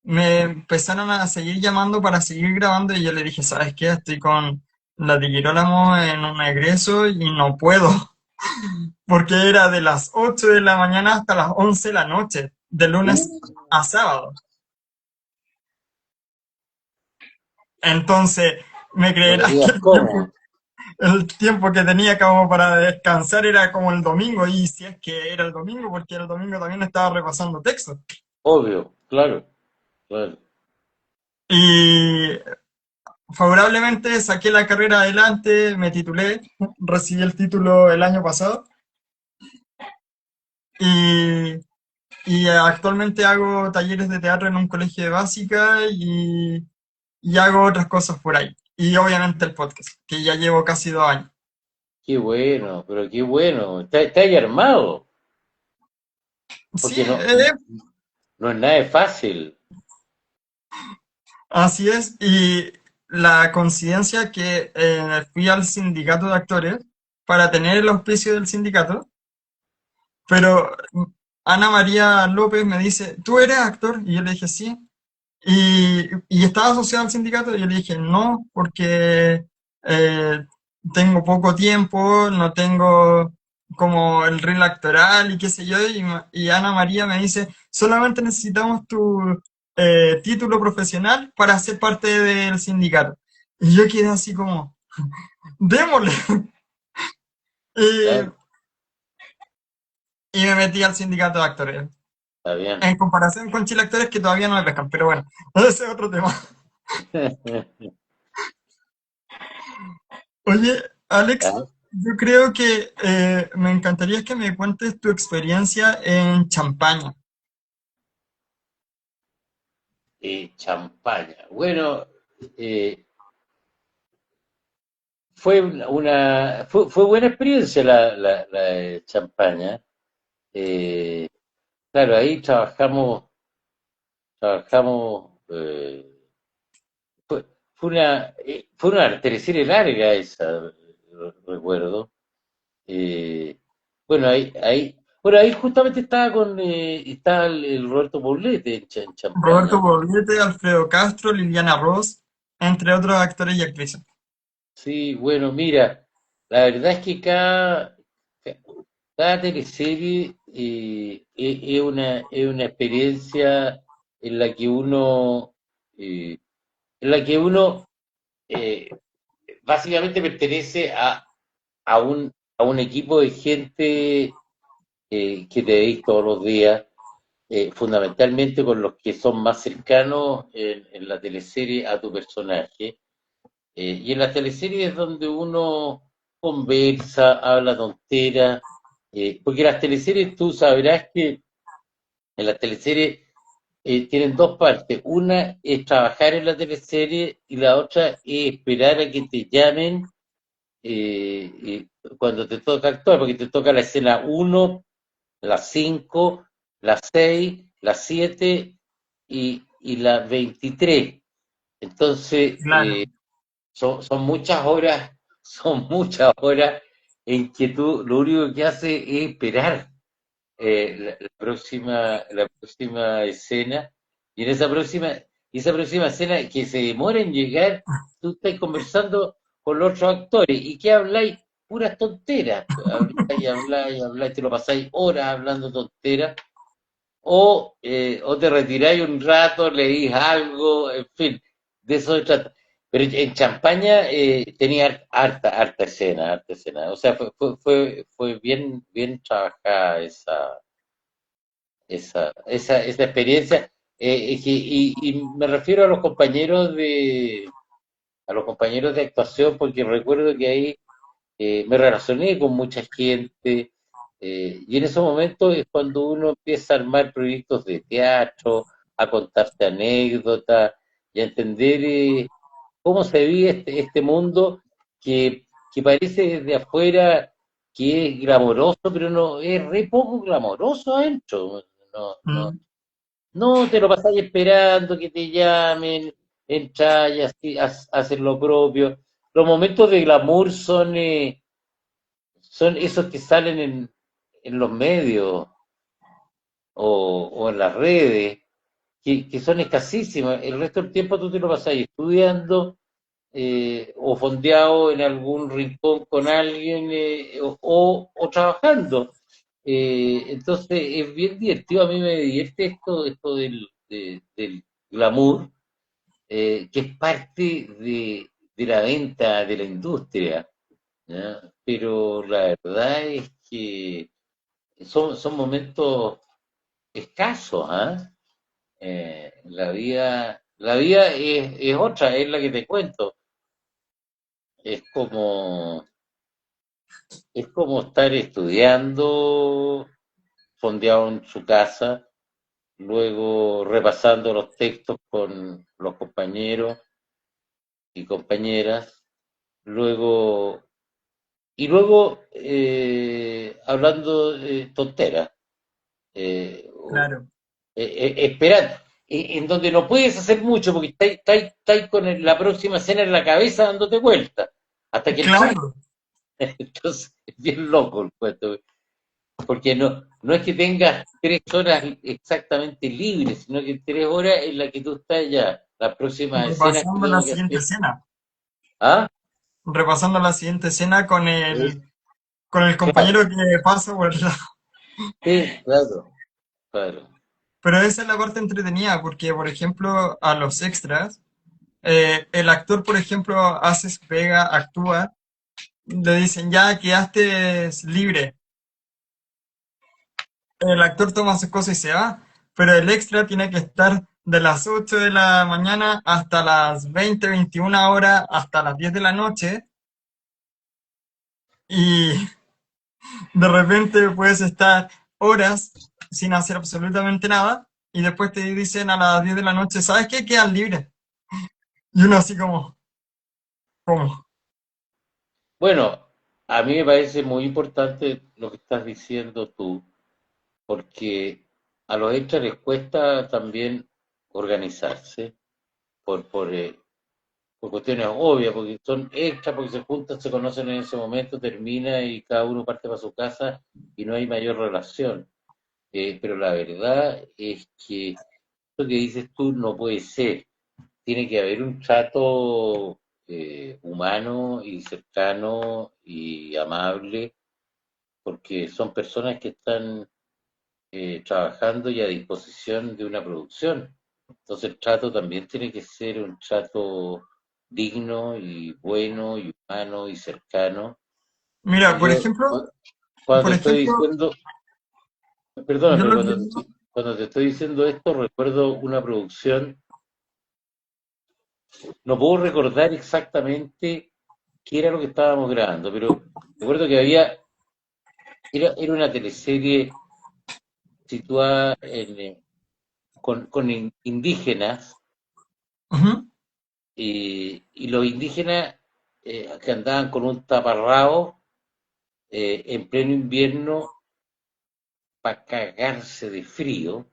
me empezaron a seguir llamando para seguir grabando y yo le dije, ¿sabes qué? Estoy con la de Girolamo en un egreso y no puedo, porque era de las 8 de la mañana hasta las 11 de la noche, de lunes Uh, a sábado. Entonces, me no me creerás que digas cómo. el tiempo que tenía como para descansar era como el domingo, y si es que era el domingo, porque el domingo también estaba repasando textos. Obvio, claro, claro. Y favorablemente saqué la carrera adelante, me titulé, recibí el título el año pasado y, y actualmente hago talleres de teatro en un colegio de básica y hago otras cosas por ahí. Y obviamente el podcast, que ya llevo casi 2 años. Qué bueno, pero qué bueno. Está ahí armado, Sí, porque no es nada de fácil. así es. Y la coincidencia que fui al sindicato de actores para tener el auspicio del sindicato, pero Ana María López me dice, ¿tú eres actor? Y yo le dije, sí. Y estaba asociado al sindicato y yo le dije, no, porque eh, tengo poco tiempo, no tengo como el reel actoral y qué sé yo. Y Ana María me dice, solamente necesitamos tu título profesional para ser parte del sindicato. Y yo quedé así como, démosle. Claro, Y, y me metí al sindicato de actores. está bien. En comparación con Chile Actores, que todavía no me pescan, pero bueno, ese es otro tema. Oye, Alex, ¿Ya? yo creo que me encantaría que me cuentes tu experiencia en Champaña. Champaña. Bueno, eh, fue buena experiencia la de Champaña. Eh, claro, ahí trabajamos, fue una teleserie larga esa, recuerdo. Eh, bueno, bueno, ahí justamente estaba el Roberto Poblete en Roberto Champaña. Poblete, Alfredo Castro, Liliana Ross, entre otros actores y actrices. Sí, bueno, mira, la verdad es que cada teleserie es una experiencia en la que eh, en la que uno eh, básicamente pertenece a un equipo de gente que te veis todos los días, fundamentalmente con los que son más cercanos en la teleserie a tu personaje. Y en las teleseries es donde uno conversa, habla tontera, porque las teleseries tú sabrás que en las teleseries tienen dos partes. Una es trabajar en la teleserie y la otra es esperar a que te llamen cuando te toca actuar, porque te toca la escena uno, la 5, la 6, la 7 y la 23. Entonces, Claro. son muchas horas, son muchas horas en que tú lo único que haces es esperar la próxima escena, y en esa próxima escena que se demora en llegar, tú estás conversando con los otros actores, y que habláis puras tonteras, habláis, te lo pasáis horas hablando tonteras, o te retiráis un rato, leís algo, en fin, de eso se trata. Pero en Champaña tenía harta escena. O sea, fue bien trabajada esa experiencia. Y me refiero a los compañeros de actuación, porque recuerdo que ahí me relacioné con mucha gente, y en esos momentos es cuando uno empieza a armar proyectos de teatro, a contarte anécdotas y a entender cómo se vive este mundo que parece desde afuera que es glamoroso, pero no, es re poco glamoroso adentro. No, no, Mm, no te lo pasáis esperando que te llamen, entras y así, haces lo propio. Los momentos de glamour son esos que salen en los medios o en las redes, que son escasísimos. El resto del tiempo tú te lo pasas estudiando o fondeado en algún rincón con alguien o trabajando. Entonces es bien divertido, a mí me divierte esto del glamour, que es parte de la venta de la industria, ¿ya? Pero la verdad es que son momentos escasos, ¿ah? La vida es otra, es la que te cuento. Es como, es como estar estudiando, fondeado en su casa, luego repasando los textos con los compañeros y compañeras, luego, luego hablando tonteras. eh, claro. Esperando, en donde no puedes hacer mucho porque estáis con la próxima escena en la cabeza dándote vueltas hasta que entras. Claro. Entonces, es bien loco el cuento. porque no es que tengas 3 horas exactamente libres, sino que 3 horas en las que tú estás ya, las próximas escenas que Repasando la tengo que siguiente hacer. escena. ¿Ah? Repasando la siguiente escena Es- con el claro, compañero que pasa por el lado. sí, claro, claro. Pero esa es la parte entretenida, porque, por ejemplo, a los extras, el actor, por ejemplo, hace su pega, actúa, le dicen, ya quedaste libre. El actor toma sus cosas y se va, pero el extra tiene que estar de las 8 de la mañana hasta las 20 21 horas, hasta las 10 de la noche, y de repente puedes estar horas sin hacer absolutamente nada, y después te dicen a las 10 de la noche, ¿sabes qué? Quedan libres. Y uno así como, ¿cómo? Bueno, a mí me parece muy importante lo que estás diciendo tú, porque a los extras les cuesta también organizarse por cuestiones obvias, porque son extras, porque se juntan, se conocen en ese momento, termina y cada uno parte para su casa y no hay mayor relación. Pero la verdad es que lo que dices tú no puede ser. Tiene que haber un trato humano y cercano y amable, porque son personas que están trabajando y a disposición de una producción. Entonces el trato también tiene que ser un trato digno y bueno y humano y cercano. Mira, Y yo cuando por estoy ejemplo, diciendo, yo perdóname, lo que digo, cuando te estoy diciendo esto, recuerdo una producción, no puedo recordar exactamente qué era lo que estábamos grabando, pero recuerdo que era una teleserie situada con indígenas ujú, y los indígenas que andaban con un taparrabo en pleno invierno para cagarse de frío.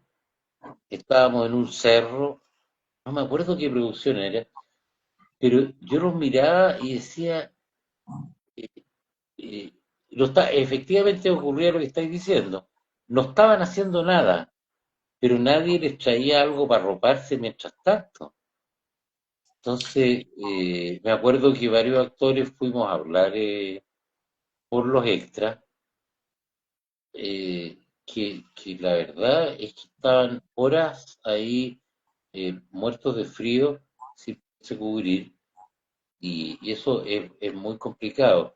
Estábamos en un cerro, no me acuerdo qué producción era, pero yo los miraba y decía, eh, eh, efectivamente ocurría lo que estáis diciendo. No estaban haciendo nada, pero nadie les traía algo para roparse mientras tanto. Entonces, me acuerdo que varios actores fuimos a hablar por los extras, que la verdad es que estaban horas ahí muertos de frío sin poderse cubrir y eso es muy complicado.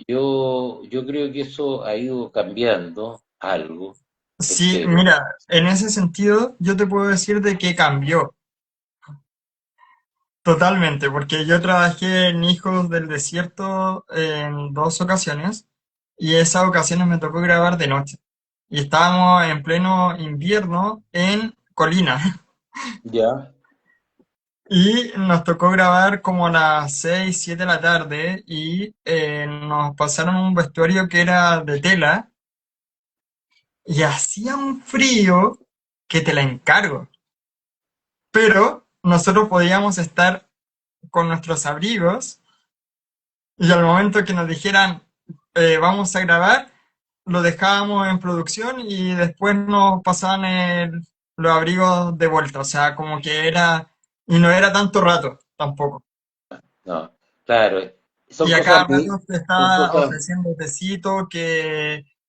Yo creo que eso ha ido cambiando algo, sí, espero. mira, en ese sentido, yo te puedo decir de que cambió totalmente, porque yo trabajé en Hijos del Desierto en dos ocasiones y esas ocasiones me tocó grabar de noche. Y estábamos en pleno invierno en Colina. Ya, Y nos tocó grabar como a las 6 7 de la tarde y nos pasaron un vestuario que era de tela y hacía un frío que te la encargo. Pero nosotros podíamos estar con nuestros abrigos y al momento que nos dijeran vamos a grabar, lo dejábamos en producción y después nos pasaban los abrigos de vuelta. O sea, como que era, y no era tanto rato tampoco. no, claro, Y son a cosas cada muy, rato te son estaba cosas, ofreciendo tecito,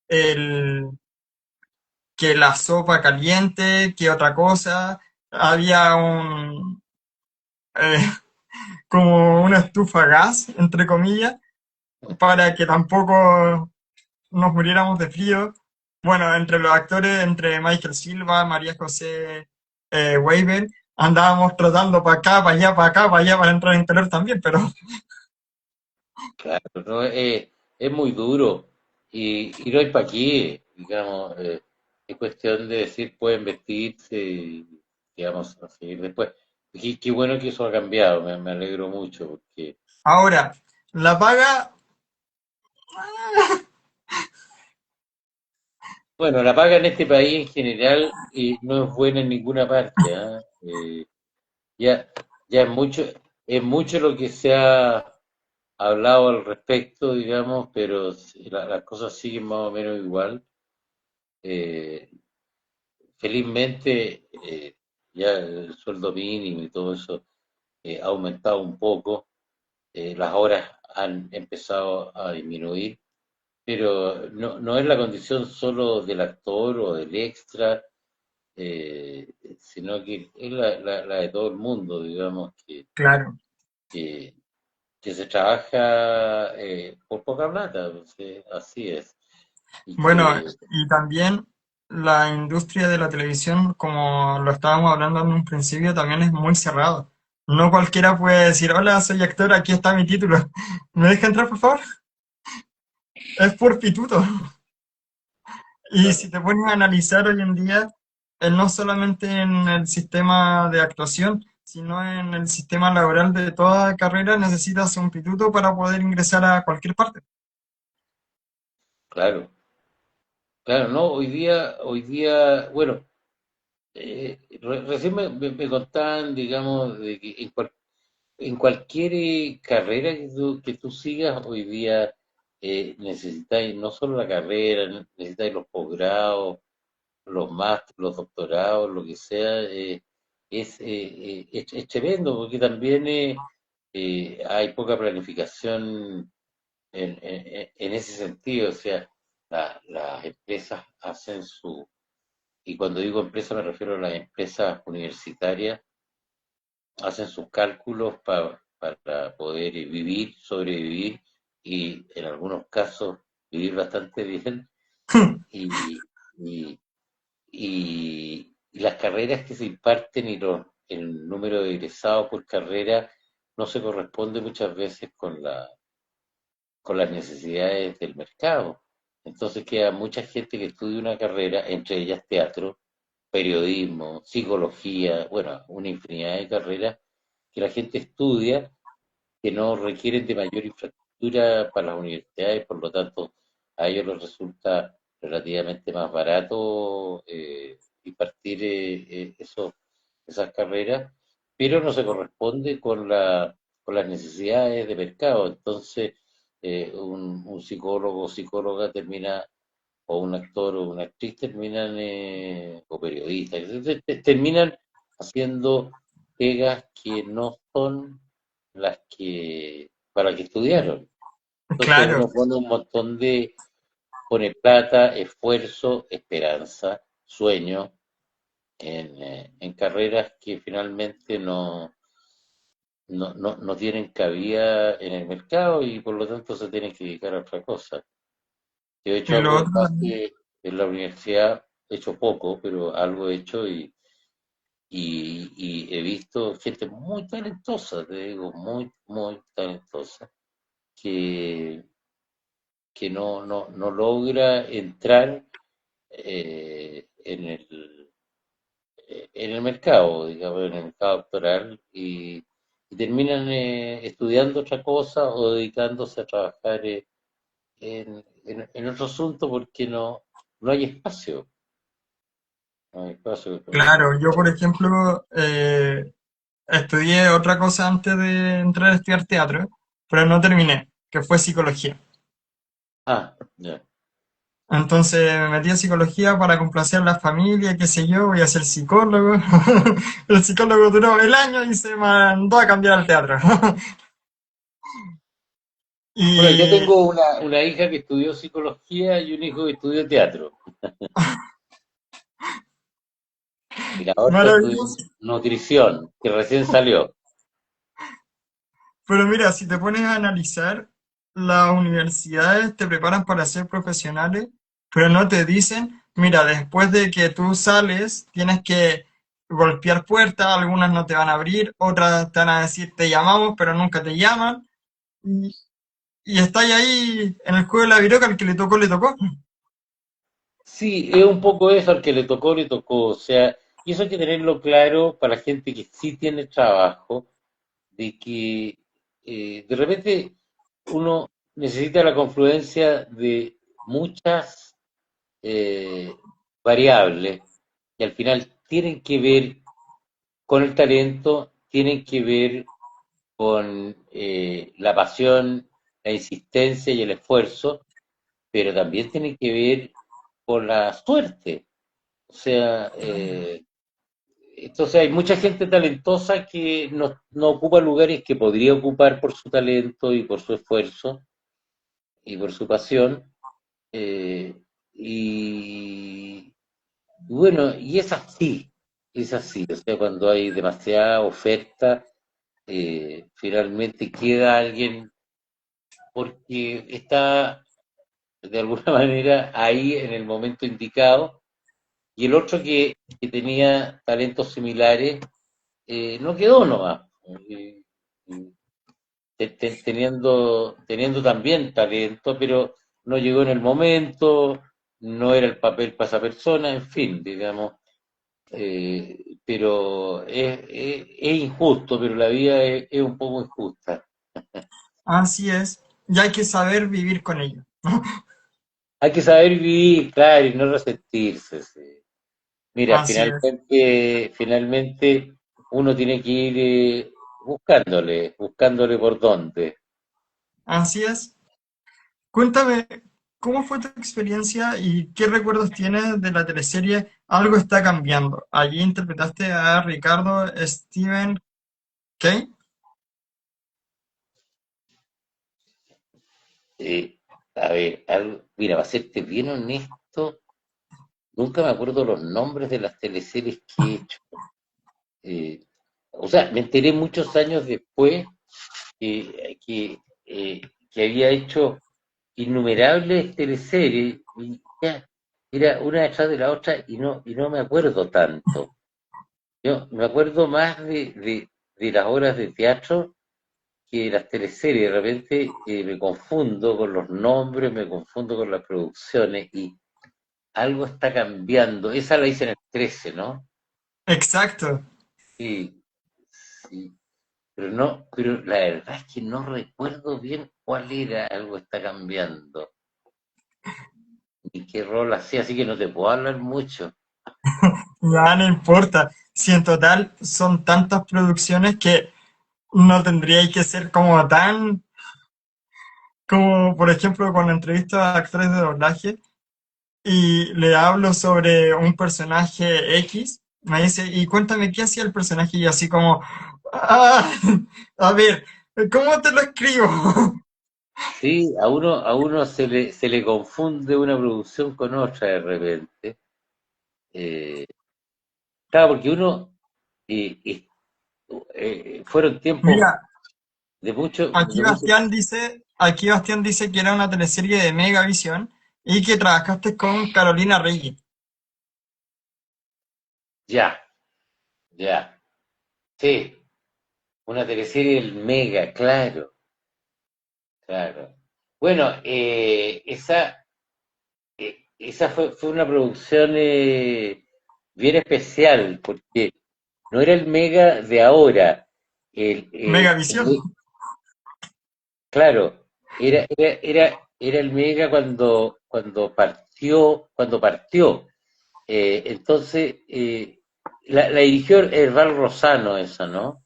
el, que la sopa caliente, que otra cosa. Había eh, como una estufa a gas, entre comillas, para que tampoco nos muriéramos de frío. Bueno, entre los actores, entre Michael Silva, María José Weber, andábamos trotando para acá, para allá, para acá, para allá, para entrar en calor también, pero claro, no, es muy duro y no hay para qué, digamos, es cuestión de decir, pueden vestirse y, digamos, a seguir después. Qué bueno que eso ha cambiado, me alegro mucho, porque, ahora, la paga, bueno, la paga en este país en general no es buena en ninguna parte, ¿ah? Ya, ya es mucho lo que se ha hablado al respecto, digamos, pero las cosas siguen más o menos igual. Eh, Felizmente, ya el sueldo mínimo y todo eso ha aumentado un poco, las horas han empezado a disminuir, pero no es la condición solo del actor o del extra, sino que es la de todo el mundo, digamos, Claro. que, que se trabaja por poca plata, pues, así es. Y Bueno, que, y también la industria de la televisión, como lo estábamos hablando en un principio, también es muy cerrado. No cualquiera puede decir, hola, soy actor, aquí está mi título. ¿Me deja entrar, por favor? Es por pituto. Y si claro, te pones a analizar hoy en día, no solamente en el sistema de actuación, sino en el sistema laboral de toda carrera, necesitas un pituto para poder ingresar a cualquier parte. claro, claro, no, hoy día, bueno, recién me contaban, digamos, de que en cualquier carrera que tú sigas hoy día necesitáis no solo la carrera, necesitáis los posgrados, los másteres, los doctorados, lo que sea, es tremendo porque también hay poca planificación en ese sentido, o sea, las empresas hacen y cuando digo empresa me refiero a las empresas universitarias, hacen sus cálculos para poder vivir, sobrevivir y en algunos casos vivir bastante bien y, y, y las carreras que se imparten y el número de egresados por carrera no se corresponde muchas veces con las necesidades del mercado. Entonces queda mucha gente que estudia una carrera, entre ellas teatro, periodismo, psicología, bueno, una infinidad de carreras que la gente estudia, que no requieren de mayor infraestructura para las universidades, por lo tanto, a ellos les resulta relativamente más barato impartir esas carreras, pero no se corresponde con las necesidades de mercado. Entonces, un psicólogo o psicóloga termina, o un actor o una actriz terminan, o periodistas, terminan haciendo pegas que no son las que para que estudiaron. Entonces Claro, uno pone plata, esfuerzo, esperanza, sueño en carreras que finalmente no tienen cabida en el mercado y por lo tanto se tienen que dedicar a otra cosa. Yo he y hecho lo algo de otro también. base en la universidad, he hecho poco, pero algo he hecho y he visto gente muy talentosa, te digo, muy talentosa, que, que no logra entrar en el mercado, digamos, en el mercado actoral y terminan estudiando otra cosa o dedicándose a trabajar en otro asunto porque no hay espacio. No hay espacio. Claro, yo por ejemplo estudié otra cosa antes de entrar a estudiar teatro, pero no terminé, que fue psicología. Ah, ya. Entonces me metí a psicología para complacer a la familia, qué sé yo, voy a ser psicólogo. El psicólogo duró el año y se mandó a cambiar al teatro. Bueno, yo Y tengo una hija que estudió psicología y un hijo que estudió teatro. Y la otra estudió maravilloso. nutrición, que recién salió. Pero mira, si te pones a analizar, las universidades te preparan para ser profesionales, pero no te dicen, mira, después de que tú sales, tienes que golpear puertas, algunas no te van a abrir, otras te van a decir, te llamamos, pero nunca te llaman, y, y estás ahí en el juego de la viroca, al que le tocó, le tocó. Sí, es un poco eso, al que le tocó, le tocó. O sea, y eso hay que tenerlo claro para la gente que sí tiene trabajo, de que de repente uno necesita la confluencia de muchas eh, variables que al final tienen que ver con el talento, tienen que ver con la pasión, la insistencia y el esfuerzo, pero también tienen que ver por la suerte. O sea, entonces hay mucha gente talentosa que no ocupa lugares que podría ocupar por su talento y por su esfuerzo y por su pasión. eh, y bueno, y es así. O sea, cuando hay demasiada oferta, finalmente queda alguien porque está de alguna manera ahí en el momento indicado, y el otro que tenía talentos similares no quedó nomás. Eh, teniendo también talento, pero no llegó en el momento, no era el papel para esa persona, en fin, digamos. Pero es injusto, pero la vida es un poco injusta. Así es, y hay que saber vivir con ello. Hay que saber vivir, claro, y no resentirse. Sí. Mira, Así es, finalmente uno tiene que ir buscándole por dónde. así es. Cuéntame, ¿cómo fue tu experiencia y qué recuerdos tienes de la teleserie Algo está cambiando? Allí interpretaste a Ricardo Steven Kane. Eh, a ver, mira, para serte bien honesto, nunca me acuerdo los nombres de las teleseries que he hecho. Eh, o sea, me enteré muchos años después que había hecho innumerables teleseries y ya, era una detrás de la otra y no me acuerdo tanto. Yo me acuerdo más de las obras de teatro que de las teleseries. De repente me confundo con los nombres, me confundo con las producciones y algo está cambiando. Esa la hice en el 13, ¿no? Exacto. Sí, sí. Pero no, pero la verdad es que no recuerdo bien cuál era, algo está cambiando. Ni qué rol hacía, así que no te puedo hablar mucho. Ya no importa. Si en total son tantas producciones que no tendríais que ser como tan, como por ejemplo cuando entrevisto a actores de doblaje y le hablo sobre un personaje X, me dice, y cuéntame qué hacía el personaje y yo así como, "Ah, a ver, ¿cómo te lo escribo?" Sí, a uno se le confunde una producción con otra de repente. Eh, claro, porque uno fueron tiempos Mira, de mucho. Aquí Bastián dice que era una teleserie de Megavisión y que trabajaste con Carolina Reyes. Ya, ya, sí, una teleserie del Mega, claro, claro. Bueno, esa fue una producción bien especial, porque no era el Mega de ahora. El, eh, Megavisión. el- claro, era el Mega cuando partió. Entonces, la dirigió Herval Rosano esa, ¿no?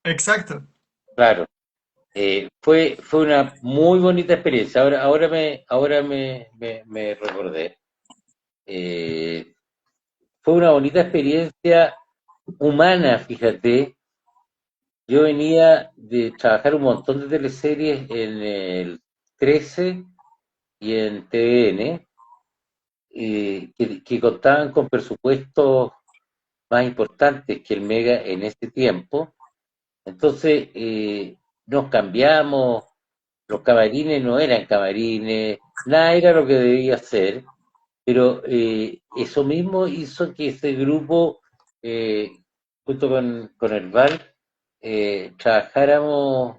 Exacto. Claro. Fue una muy bonita experiencia. Ahora me recordé. Eh, Fue una bonita experiencia humana, fíjate. Yo venía de trabajar un montón de teleseries en el 13 y en TVN, que contaban con presupuestos más importantes que el Mega en ese tiempo. Entonces, nos cambiamos, los camarines no eran camarines, nada era lo que debía ser, pero eso mismo hizo que ese grupo, eh, junto con el VAL, trabajáramos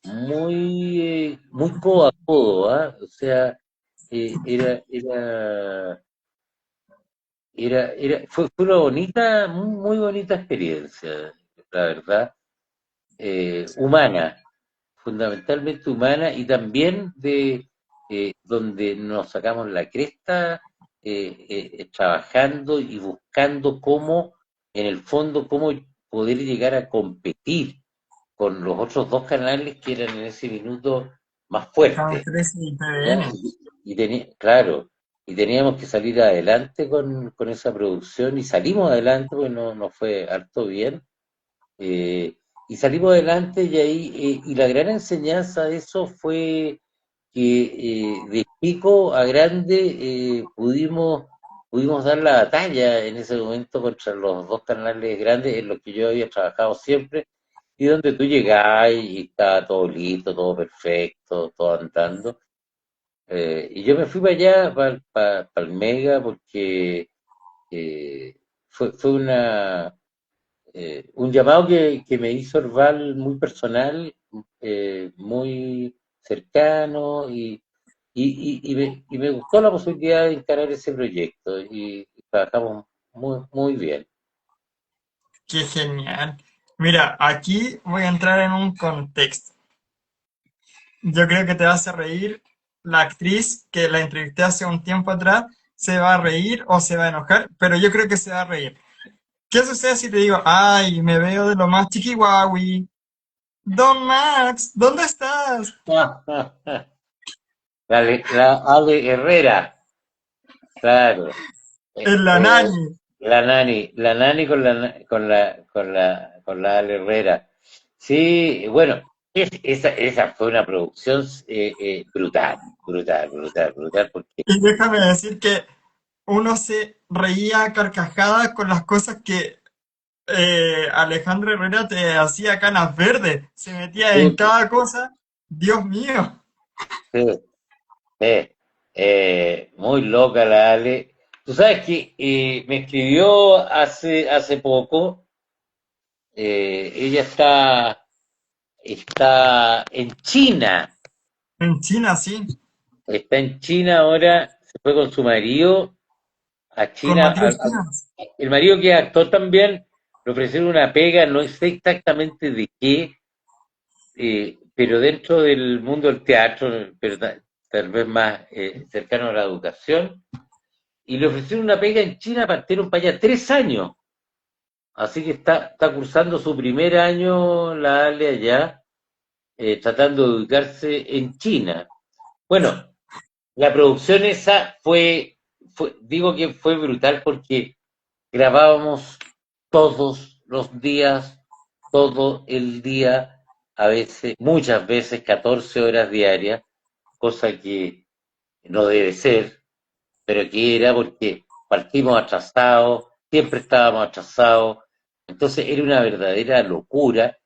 muy codo a codo, ¿ah? O sea, fue una bonita, muy bonita experiencia, la verdad, humana, fundamentalmente humana y también de donde nos sacamos la cresta trabajando y buscando cómo, en el fondo, cómo poder llegar a competir con los otros dos canales que eran en ese minuto más Canal fuertes. 13 y ¿Ya? TVN. claro, y teníamos que salir adelante con esa producción y salimos adelante porque no, nos fue harto bien. Y salimos adelante y ahí, y la gran enseñanza de eso fue que de chico a grande pudimos dar la batalla en ese momento contra los dos canales grandes en los que yo había trabajado siempre y donde tú llegabas y estaba todo listo, todo perfecto, todo andando. Y yo me fui para allá, para el Mega, porque fue un llamado que me hizo Orval muy personal, muy cercano, y me gustó la posibilidad de encarar ese proyecto, y trabajamos muy bien. Qué genial. Mira, aquí voy a entrar en un contexto. Yo creo que te vas a reír. La actriz que la entrevisté hace un tiempo atrás se va a reír o se va a enojar, pero yo creo que se va a reír. ¿Qué sucede si te digo, ay, me veo de lo más chiquihuahui? Don Max, ¿dónde estás? La Ale Herrera, claro. Eh, En la eh, nani. la nani con la Ale Herrera. Sí, bueno, esa fue una producción brutal, brutal, brutal, brutal, porque Y déjame decir que uno se reía a carcajadas con las cosas que Alejandro Herrera te hacía canas verdes. Se metía en sí, cada cosa. Dios mío. sí, sí, muy loca la Ale. Tú sabes que me escribió hace poco, ella está en China. En China, sí. Está en China ahora, se fue con su marido a Con China. Matías China. El marido que es actor también, le ofrecieron una pega, no sé exactamente de qué, pero dentro del mundo del teatro, pero tal vez más cercano a la educación, y le ofrecieron una pega en China, partieron para allá 3 años. Así que está cursando su primer año la Ale allá, tratando de educarse en China. Bueno, la producción esa digo que fue brutal porque grabábamos todos los días, todo el día, a veces, muchas veces 14 horas diarias, cosa que no debe ser, pero que era porque partimos atrasados, siempre estábamos atrasados, entonces era una verdadera locura.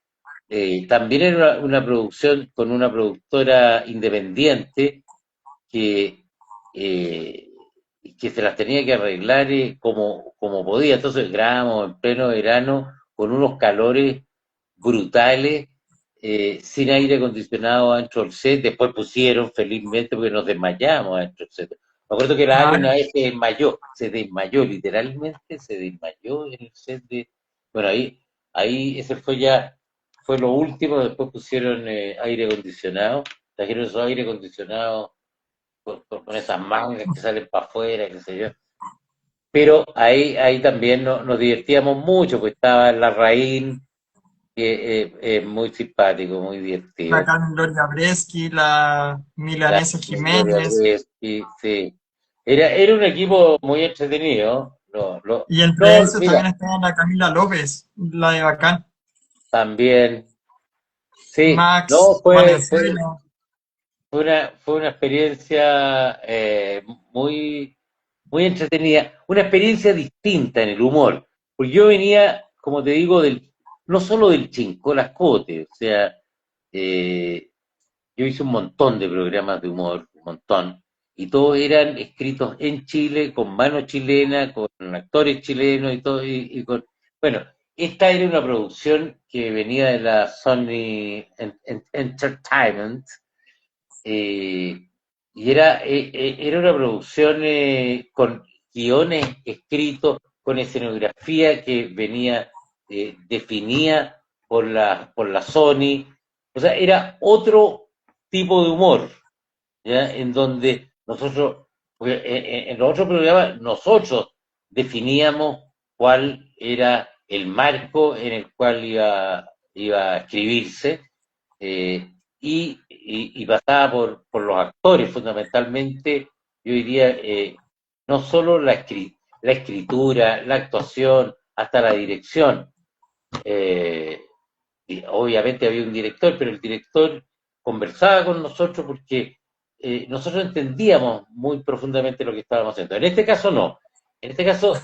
También era una producción con una productora independiente que, eh, que se las tenía que arreglar como podía. Entonces grabamos en pleno verano con unos calores brutales, sin aire acondicionado adentro del set. Después pusieron, felizmente, porque nos desmayamos adentro del set. Me acuerdo que la Ale Claro. una vez se desmayó, literalmente se desmayó en el set de... Bueno, ahí ese fue lo último. Después pusieron aire acondicionado, trajeron esos aire acondicionados con esas mangas que salen para afuera, qué sé yo. Pero ahí también nos divertíamos mucho, pues estaba la raíz, que es muy simpático, muy La divertido. Carmen Gloria Breschi, la La Milanesa Gloria Jiménez. Breschi, sí. Era un equipo muy entretenido. Y entre No, esos mira, también estaba la Camila López, la de Bacán. también, sí, no, Max Valenzuela. fue una experiencia muy entretenida, una experiencia distinta en el humor, porque yo venía, como te digo, no solo del Chincolascote, o sea, eh, yo hice un montón de programas de humor, un montón, y todos eran escritos en Chile, con mano chilena, con actores chilenos y todo, bueno, esta era una producción que venía de la Sony Entertainment, eh, y era una producción con guiones escritos, con escenografía que venía definida por la Sony. O sea, era otro tipo de humor, ¿ya? En donde nosotros, pues, en los otros programas, nosotros definíamos cuál era el marco en el cual iba a escribirse. y pasaba por los actores fundamentalmente, yo diría, no solo la escritura, la actuación, hasta la dirección. Eh, y obviamente había un director, pero el director conversaba con nosotros porque nosotros entendíamos muy profundamente lo que estábamos haciendo. En este caso no. En este caso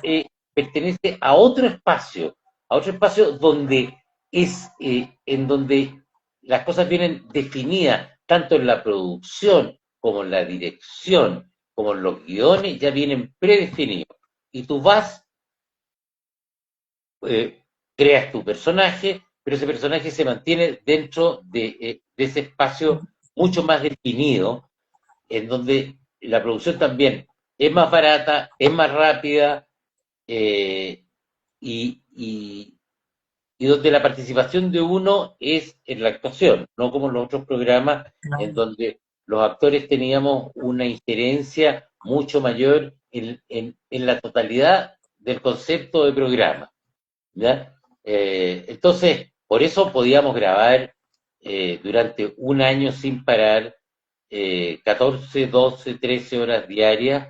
pertenece a otro espacio donde en donde las cosas vienen definidas, tanto en la producción como en la dirección, como en los guiones, ya vienen predefinidos. Y tú vas, eh, creas tu personaje, pero ese personaje se mantiene dentro de ese espacio mucho más definido, en donde la producción también es más barata, es más rápida, eh, y, y, y donde la participación de uno es en la actuación, no como en los otros programas en Claro. donde los actores teníamos una injerencia mucho mayor en la totalidad del concepto de programa. ¿Ya? Entonces, por eso podíamos grabar durante un año sin parar, 14, 12, 13 horas diarias,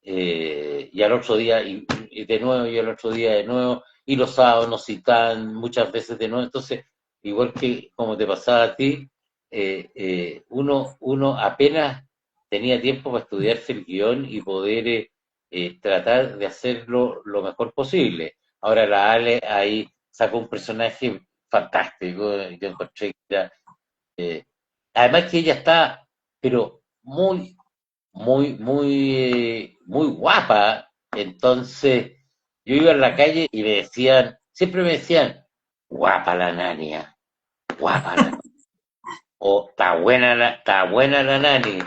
y al otro día, y de nuevo, y al otro día de nuevo, y los sábados nos citan muchas veces de nuevo. Entonces, igual que como te pasaba a ti, uno apenas tenía tiempo para estudiarse el guión y poder tratar de hacerlo lo mejor posible. Ahora la Ale ahí sacó un personaje fantástico, yo encontré que era, eh, además que ella está, pero muy guapa. Entonces, yo iba en la calle y siempre me decían, guapa la nania, guapa la, o está buena la nani.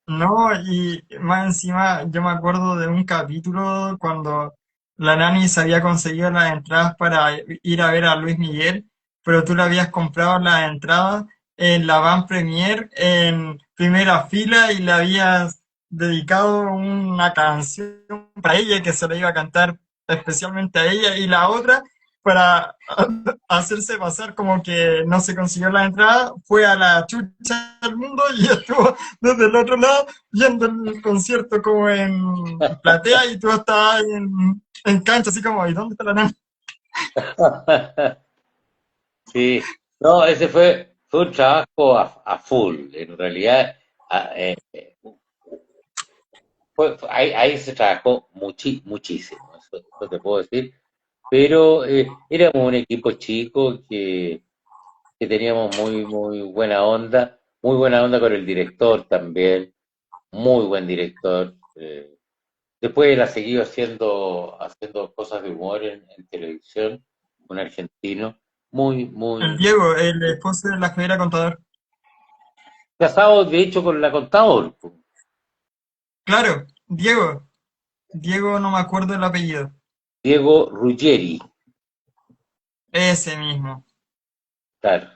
No, y más encima, yo me acuerdo de un capítulo cuando la Nani se había conseguido las entradas para ir a ver a Luis Miguel, pero tú le habías comprado las entradas en la Van Premier en primera fila y le habías dedicado una canción para ella que se la iba a cantar especialmente a ella y la otra para hacerse pasar como que no se consiguió la entrada, fue a la chucha del mundo y estuvo desde el otro lado viendo el concierto como en platea y tú estabas en cancha, así como, ¿y dónde está la nana? Sí, no, ese fue un trabajo a full, en realidad. Ahí se trabajó muchísimo, eso te puedo decir, pero éramos un equipo chico que teníamos muy buena onda con el director también, muy buen director. Después él ha seguido haciendo cosas de humor en televisión, un argentino, El muy Diego, el esposo de la Javiera Contador. casado, de hecho, con la contador, Claro, Diego. Diego no me acuerdo el apellido. Diego Ruggeri, Ese mismo. claro.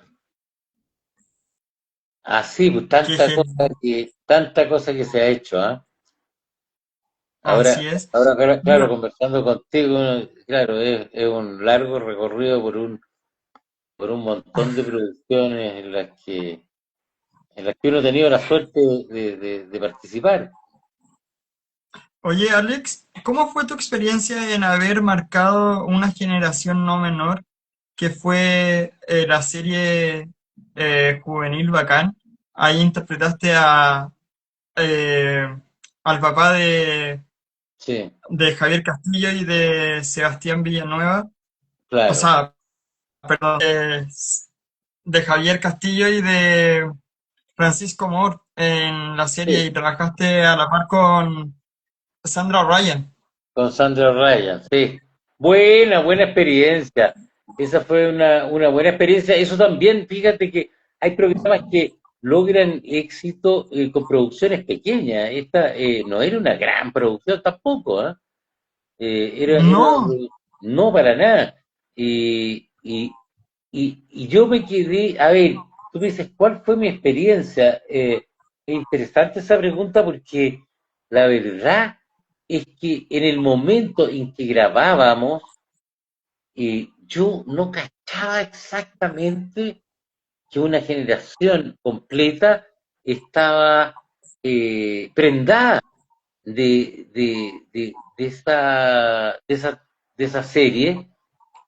Así, pues Qué genial. tanta cosa que se ha hecho, ¿ah? Ahora, Así es. claro, Mira, conversando contigo, claro, es un largo recorrido por un montón de producciones en las que uno ha tenido la suerte de participar. oye Alex, ¿cómo fue tu experiencia en haber marcado una generación no menor que fue la serie juvenil Bacán? Ahí interpretaste eh, al papá Sí, de Javier Castillo y de Sebastián Villanueva, o claro. sea, perdón, de Javier Castillo y de Francisco Mor en la serie Sí, y trabajaste a la par con Sandra Ryan. con Sandra Ryan, sí. Buena experiencia. Esa fue una buena experiencia. Eso también, fíjate que hay programas que logran éxito con producciones pequeñas. Esta no era una gran producción tampoco, ¿ah? Era una No, no para nada. Y yo me quedé, a ver, tú me dices, ¿cuál fue mi experiencia? Es interesante esa pregunta porque la verdad es que en el momento en que grabábamos, yo no cachaba exactamente que una generación completa estaba prendada de esa serie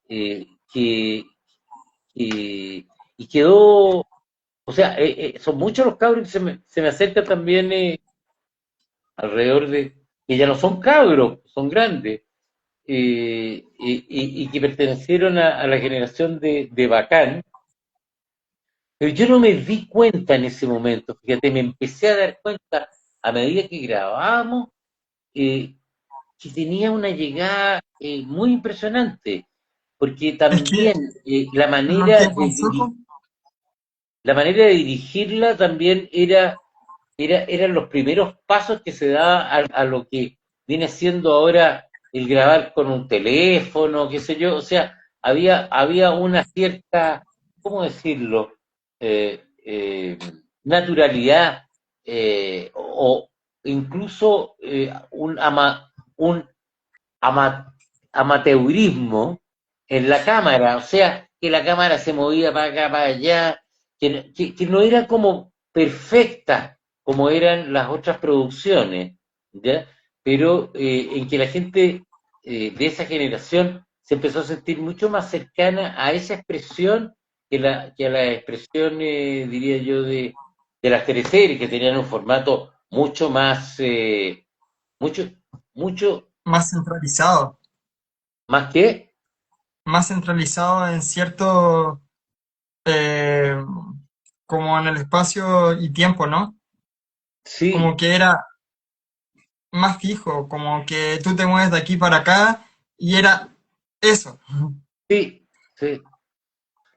eh, que, y quedó, o sea, son muchos los cabros que se me acercan también alrededor de, que ya no son cabros, son grandes, y que pertenecieron a la generación de Bacán, pero yo no me di cuenta en ese momento, fíjate, me empecé a dar cuenta a medida que grabábamos eh, que tenía una llegada muy impresionante, porque Es que también lo que pasó con... la manera de dirigirla también eran los primeros pasos que se da a lo que viene siendo ahora el grabar con un teléfono, qué sé yo, o sea, había una cierta, ¿cómo decirlo? Naturalidad o incluso un ama- amateurismo en la cámara, o sea, que la cámara se movía para acá, para allá, que no era como perfecta como eran las otras producciones, ¿ya? Pero en que la gente de esa generación se empezó a sentir mucho más cercana a esa expresión que a la expresión, diría yo, de las teleseries, que tenían un formato mucho más, mucho, mucho más centralizado, más que, más centralizado en cierto, eh, como en el espacio y tiempo, ¿no? Como sí, que era más fijo, como que tú te mueves de aquí para acá y era eso. sí, sí.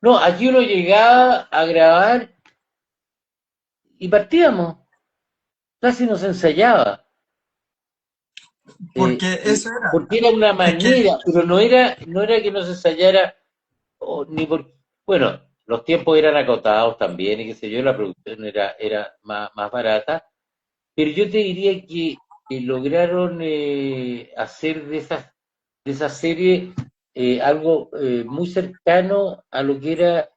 No, aquí uno llegaba a grabar y partíamos, casi nos ensayaba, Porque eso era. porque era una Es que, manera, pero no era que nos ensayara, ni por, bueno, los tiempos eran acotados también, y qué sé yo, la producción era más barata, pero yo te diría que lograron hacer de esa serie algo muy cercano a lo que era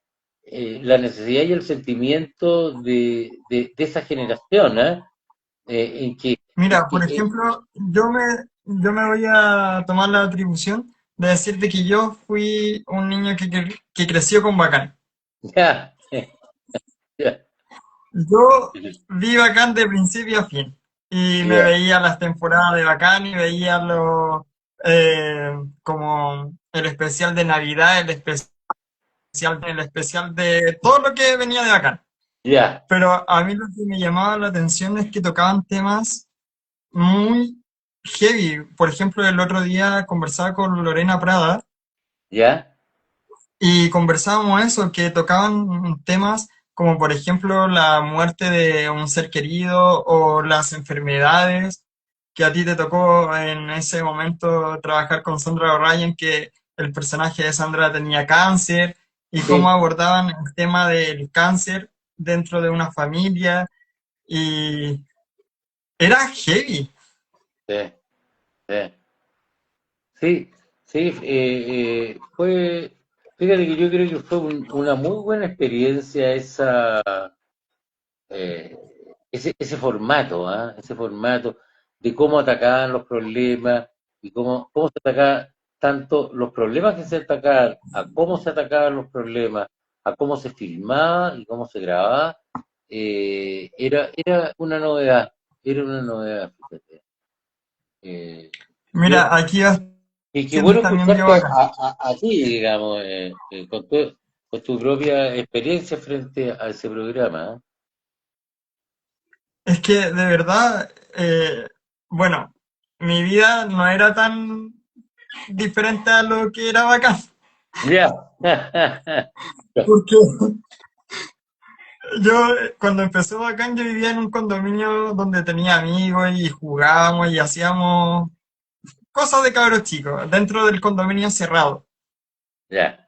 la necesidad y el sentimiento de esa generación, ¿eh? En mira, que por ejemplo, yo me voy a tomar la atribución de decirte que yo fui un niño que creció con Bacán. ya, ya, Yo vi Bacán de principio a fin. Y me ya, veía las temporadas de Bacán y veía como el especial de Navidad, el especial de todo lo que venía de Bacán. ya, Pero a mí lo que me llamaba la atención es que tocaban temas muy heavy. Por ejemplo, el otro día conversaba con Lorena Prada ya, y conversábamos eso, que tocaban temas como por ejemplo la muerte de un ser querido o las enfermedades, que a ti te tocó en ese momento trabajar con Sandra O'Ryan, que el personaje de Sandra tenía cáncer, y cómo sí, abordaban el tema del cáncer dentro de una familia, y era heavy. sí, sí. Sí, sí, fíjate que yo creo que fue una muy buena experiencia eh, ese formato, ¿ah? Ese formato de cómo atacaban los problemas y cómo se atacaban tanto los problemas que se atacaban, a cómo se atacaban los problemas, a cómo se filmaba y cómo se grababa, era una novedad, fíjate. Yo, Mira, aquí y qué sientes bueno también yo escucharte acá. a ti, digamos, con tu propia experiencia frente a ese programa. ¿Eh? Es que de verdad, bueno, mi vida no era tan diferente a lo que era Bacán, Ya. porque yo cuando empezó Bacán yo vivía en un condominio donde tenía amigos y jugábamos y hacíamos cosas de cabros chicos dentro del condominio cerrado. Ya.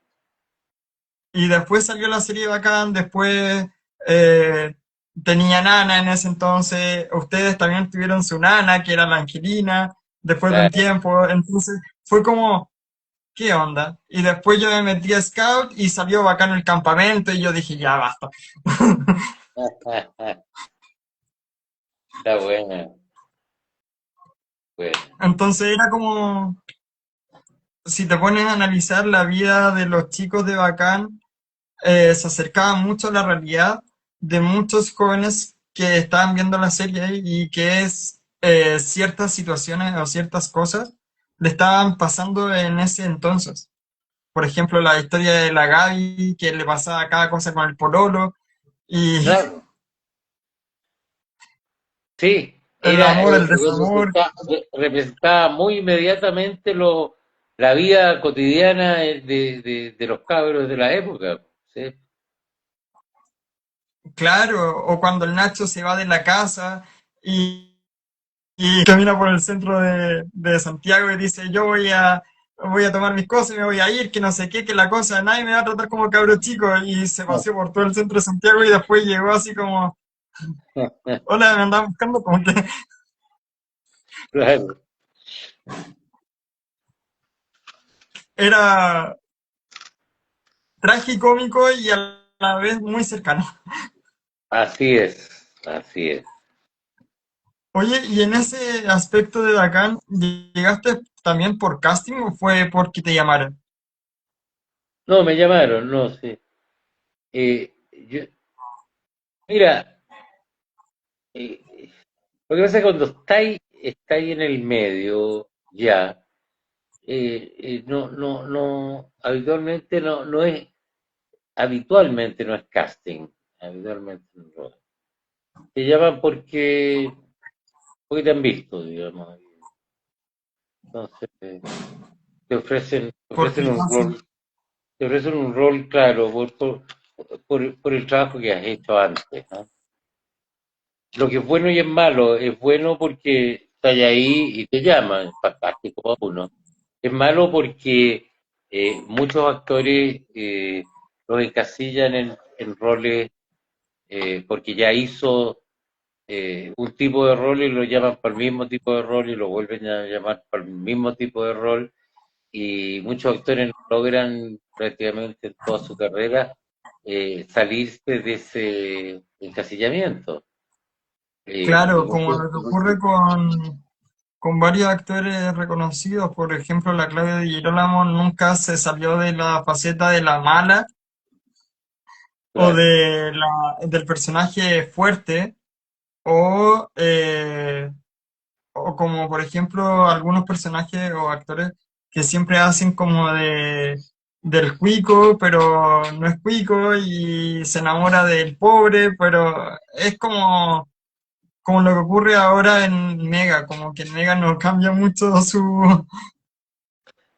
Y después salió la serie Bacán, después eh, tenía nana en ese entonces, ustedes también tuvieron su nana, que era la Angelina, después de un Claro. tiempo, entonces fue como ¿qué onda? Y después yo me metí a Scout y salió bacán el campamento y yo dije, ya basta. Está buena, buena. Entonces era como, si te pones a analizar la vida de los chicos de Bacán, se acercaba mucho a la realidad de muchos jóvenes que estaban viendo la serie y que es ciertas situaciones o ciertas cosas le estaban pasando en ese entonces. Por ejemplo, la historia de la Gaby, que le pasaba cada cosa con el pololo, y Claro, sí, el era, amor, el desamor. representaba muy inmediatamente la vida cotidiana de los cabros de la época. ¿Sí? Claro, o cuando el Nacho se va de la casa y camina por el centro de Santiago y dice, yo voy a tomar mis cosas y me voy a ir, que no sé qué, que la cosa, nadie me va a tratar como cabro chico, y se paseó por todo el centro de Santiago y después llegó así como, hola, me andaban buscando, como que Claro, era tragicómico y a la vez muy cercano. así es, así es. Oye, y en ese aspecto de Bacán, ¿llegaste también por casting o fue porque te llamaron? No, me llamaron, no sé. Mira, lo que pasa es que cuando estáis en el medio ya, habitualmente no es casting, habitualmente no. Te llaman porque te han visto, digamos. Entonces, te Porque ofrecen un rol, te ofrecen un rol claro por el trabajo que has hecho antes, ¿no? Lo que es bueno y es malo, es bueno porque estás ahí y te llaman, es fantástico para uno. Es malo porque muchos actores los encasillan en roles porque ya hizo un tipo de rol y lo llaman para el mismo tipo de rol y lo vuelven a llamar para el mismo tipo de rol y muchos actores no logran prácticamente en toda su carrera salirse de ese encasillamiento. claro, Y como lo que ocurre con varios actores reconocidos, por ejemplo, la Claudia Di Girolamo nunca se salió de la faceta de la mala o claro, del personaje fuerte, o, o como por ejemplo algunos personajes o actores que siempre hacen como del cuico, pero no es cuico y se enamora del pobre, pero es como lo que ocurre ahora en Mega, como que en Mega no cambia mucho su...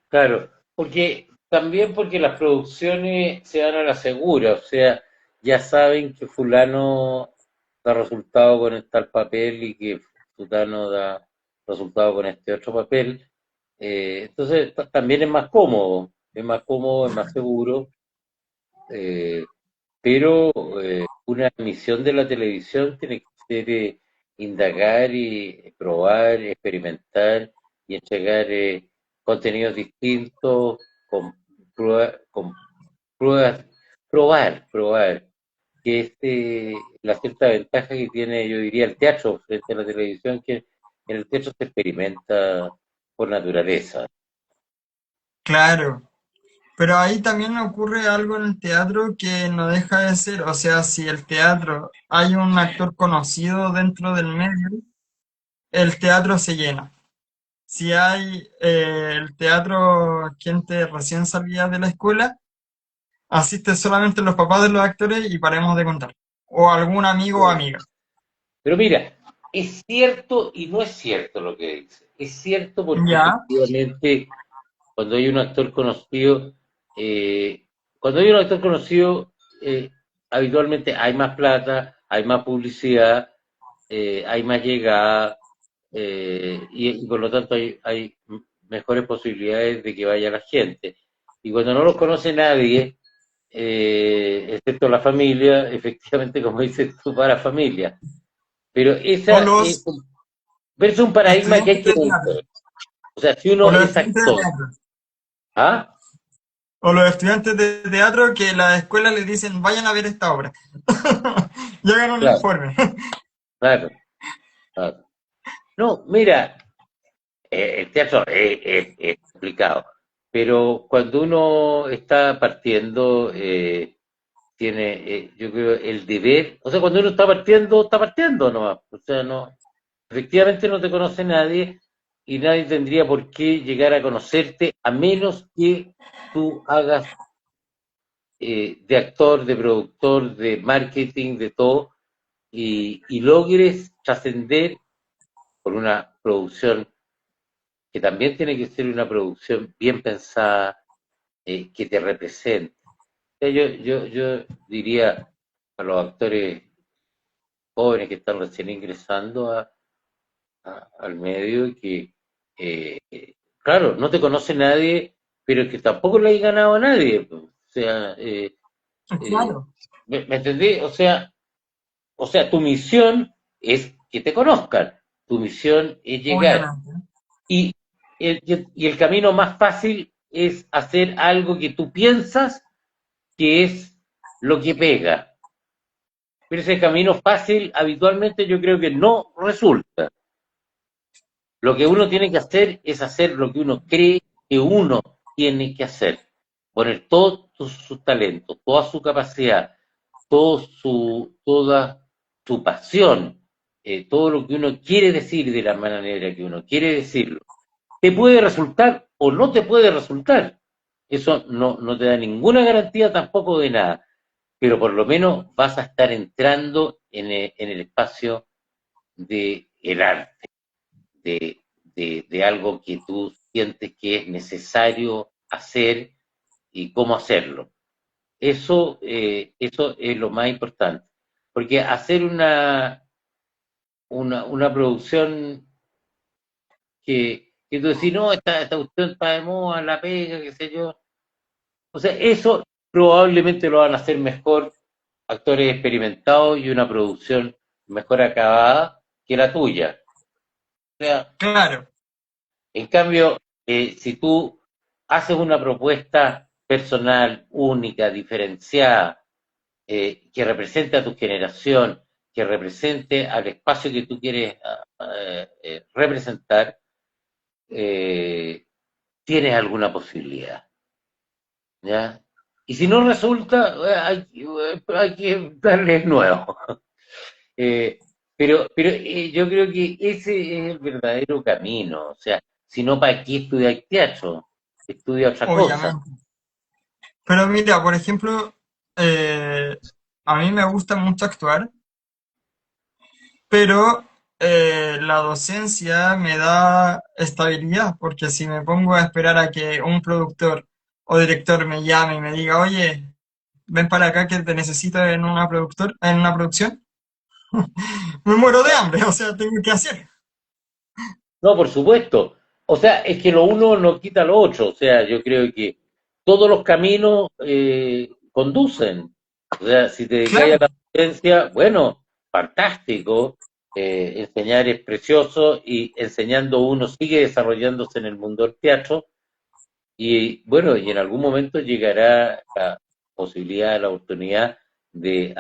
claro, porque también porque las producciones se dan a la segura, o sea, ya saben que fulano da resultado con tal papel y que fulano da resultado con este otro papel. Entonces también es más cómodo, es más seguro, eh, pero una misión de la televisión tiene que ser indagar y probar, experimentar y entregar contenidos distintos con, con pruebas, probar, que es la cierta ventaja que tiene, yo diría, el teatro frente a la televisión, que en el teatro se experimenta por naturaleza. Claro, pero ahí también ocurre algo en el teatro que no deja de ser, o sea, si el teatro hay un actor conocido dentro del medio, el teatro se llena. Si hay el teatro gente recién salida de la escuela, asiste solamente los papás de los actores y paremos de contar. O algún amigo o amiga. Pero mira, es cierto y no es cierto lo que dice. Es cierto porque Ya, efectivamente cuando hay un actor conocido, eh, cuando hay un actor conocido, habitualmente hay más plata, hay más publicidad, hay más llegada, y por lo tanto hay mejores posibilidades de que vaya la gente. Y cuando no los conoce nadie, excepto la familia, efectivamente, como dices tú, para familia. Pero o esa los es un paradigma que hay estudiantes que de teatro, romper. O sea, si o uno los es estudiantes de actor teatro. ¿Ah? O los estudiantes de teatro que la escuela les dicen, vayan a ver esta obra. Y hagan un Claro, informe. claro, claro. No, mira, el teatro es complicado, pero cuando uno está partiendo, tiene, yo creo, el deber, o sea, cuando uno está partiendo nomás, o sea, no, efectivamente no te conoce nadie y nadie tendría por qué llegar a conocerte a menos que tú hagas de actor, de productor, de marketing, de todo, y logres trascender por una producción que también tiene que ser una producción bien pensada, que te represente. O sea, yo diría a los actores jóvenes que están recién ingresando al medio que, claro, no te conoce nadie, pero que tampoco le hay ganado a nadie. Pues. O sea, eh, Claro, ¿me entendí? O sea, tu misión es que te conozcan, tu misión es llegar. obviamente. Y y el camino más fácil es hacer algo que tú piensas que es lo que pega. Pero ese camino fácil habitualmente yo creo que no resulta. Lo que uno tiene que hacer es hacer lo que uno cree que uno tiene que hacer. Poner todos sus talentos, toda su capacidad, toda su pasión, todo lo que uno quiere decir de la manera que uno quiere decirlo. Te puede resultar o no te puede resultar. Eso no te da ninguna garantía tampoco de nada, pero por lo menos vas a estar entrando en el espacio del arte, de algo que tú sientes que es necesario hacer y cómo hacerlo. Eso es lo más importante, porque hacer una producción que tú decís, no, esta cuestión está de moda, la pega, qué sé yo. O sea, eso probablemente lo van a hacer mejor actores experimentados y una producción mejor acabada que la tuya. O sea, Claro. en cambio, si tú haces una propuesta personal, única, diferenciada, que represente a tu generación, que represente al espacio que tú quieres representar, eh, tienes alguna posibilidad. ¿Ya? Y si no resulta, hay que darle nuevo. Pero yo creo que ese es el verdadero camino. O sea, si no, ¿para qué estudiar teatro? Estudia otra cosa. Obviamente. Pero mira, por ejemplo, eh, a mí me gusta mucho actuar, pero la docencia me da estabilidad, porque si me pongo a esperar a que un productor o director me llame y me diga, oye, ven para acá que te necesito en una producción, me muero de hambre, o sea, tengo que hacer. No, por supuesto. O sea, es que lo uno no quita lo otro. O sea, yo creo que todos los caminos conducen. O sea, si te dedicas a Claro, la docencia, bueno, fantástico. Enseñar es precioso y enseñando uno sigue desarrollándose en el mundo del teatro. Y bueno, y en algún momento llegará la posibilidad, la oportunidad de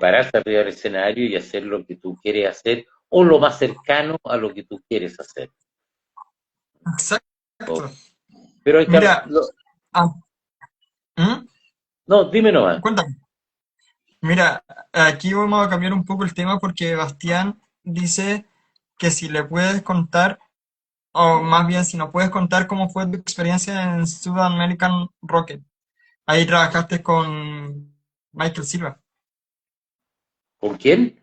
pararse arriba del escenario y hacer lo que tú quieres hacer o lo más cercano a lo que tú quieres hacer. O- exacto. pero hay que... Mira, ah, ¿mm? No, dime nomás. Cuéntame. Mira, aquí vamos a cambiar un poco el tema porque Bastián dice que si le puedes contar, o más bien si no puedes contar cómo fue tu experiencia en South American Rocket. Ahí trabajaste con Michael Silva. ¿Con quién?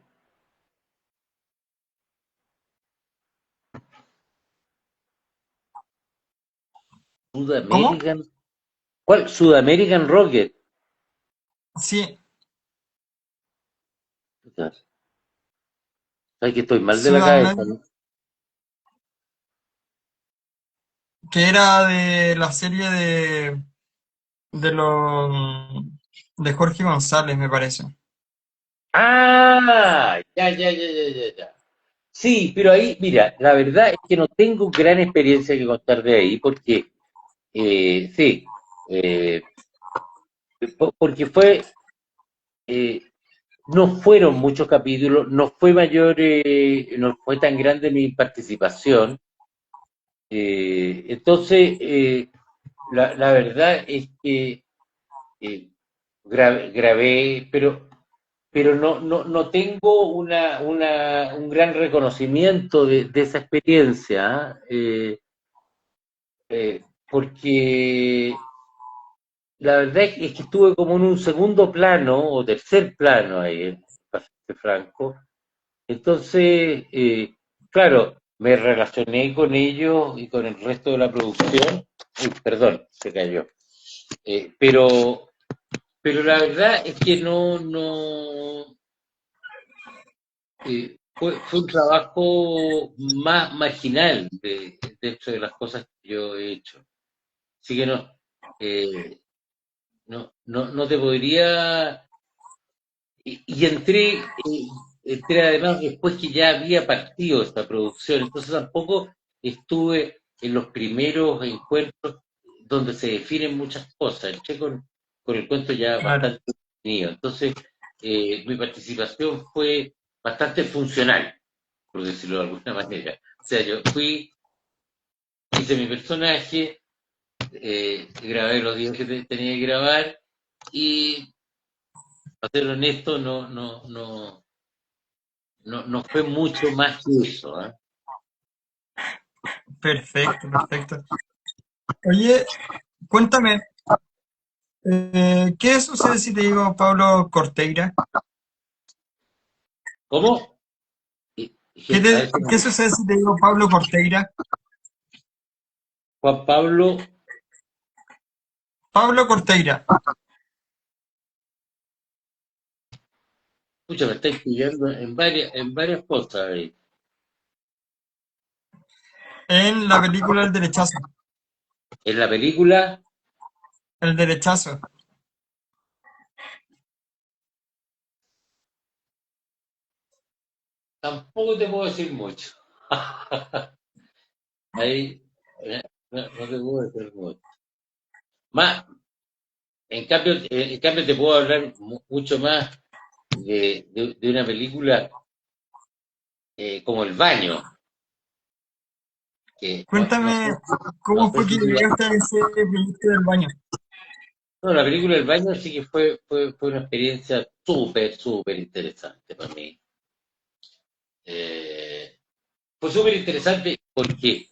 ¿Cómo? Sudamerican. ¿Cuál? Sudamerican Rocket. Sí, Ay, que estoy mal de la cabeza, Sudamérica, ¿no? que era de la serie de los de Jorge González, me parece. Ah, ya. Sí, pero ahí, mira, la verdad es que no tengo gran experiencia que contar de ahí, porque Sí, eh, porque fue, eh, no fueron muchos capítulos, no fue mayor, no fue tan grande mi participación. Entonces, la verdad es que eh, grabé, pero no tengo un gran reconocimiento de esa experiencia, ¿ah? Porque la verdad es que estuve como en un segundo plano o tercer plano ahí, para serte franco. Entonces, claro, me relacioné con ellos y con el resto de la producción. Uy, perdón, se cayó. Pero la verdad es que fue un trabajo más marginal dentro de las cosas que yo he hecho. Así que eh, no te podría. Y entré además después que ya había partido esta producción, entonces tampoco estuve en los primeros encuentros donde se definen muchas cosas. Entré con el cuento ya Claro, bastante definido. Entonces, mi participación fue bastante funcional, por decirlo de alguna manera. O sea, yo fui, hice mi personaje, grabé los días que tenía que grabar y, para ser honesto, no fue mucho más que eso, ¿eh? perfecto, perfecto. Oye, cuéntame, ¿qué sucede si te digo Pablo Corteira? ¿Cómo? A ver, ¿Qué sucede si te digo Pablo Corteira? Juan Pablo, Pablo Corteira, escucha, me estáis pillando en varias cosas ahí. en la película El Derechazo. En la película El Derechazo. tampoco te puedo decir mucho. Ahí no te puedo decir mucho. Más, en cambio te puedo hablar mucho más de una película como El Baño, que Cuéntame no cómo sé fue que si te llegaste a ese proyecto del baño. No, la película El Baño sí que fue una experiencia súper interesante para mí. Eh, Fue súper interesante porque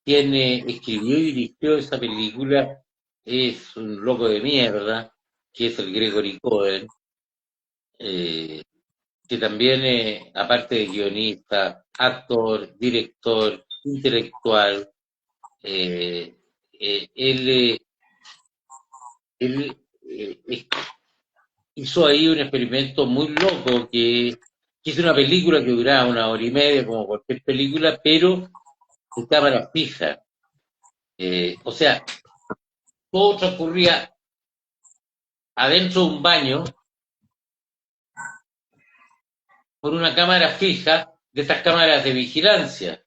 quien escribió y dirigió esa película es un loco de mierda, que es el Gregory Cohen, eh, que también, aparte de guionista, actor, director, intelectual, eh, él, él hizo ahí un experimento muy loco que es una película que duraba 1 hora y media, como cualquier película, pero en cámara fija. O sea, todo transcurría adentro de un baño por una cámara fija de estas cámaras de vigilancia.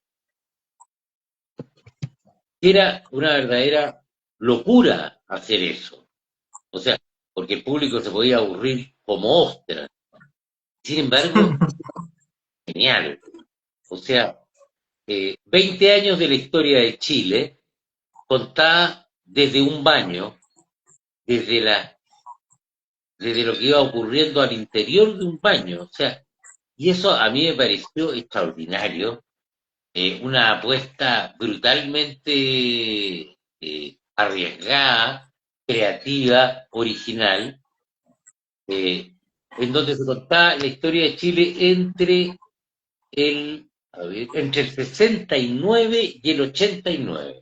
Era una verdadera locura hacer eso. O sea, porque el público se podía aburrir como ostra. Sin embargo, genial. O sea, 20 años de la historia de Chile contada desde un baño, desde desde lo que iba ocurriendo al interior de un baño. O sea, y eso a mí me pareció extraordinario, una apuesta brutalmente arriesgada, creativa, original, eh, en donde se contaba la historia de Chile entre el 69 y el 89.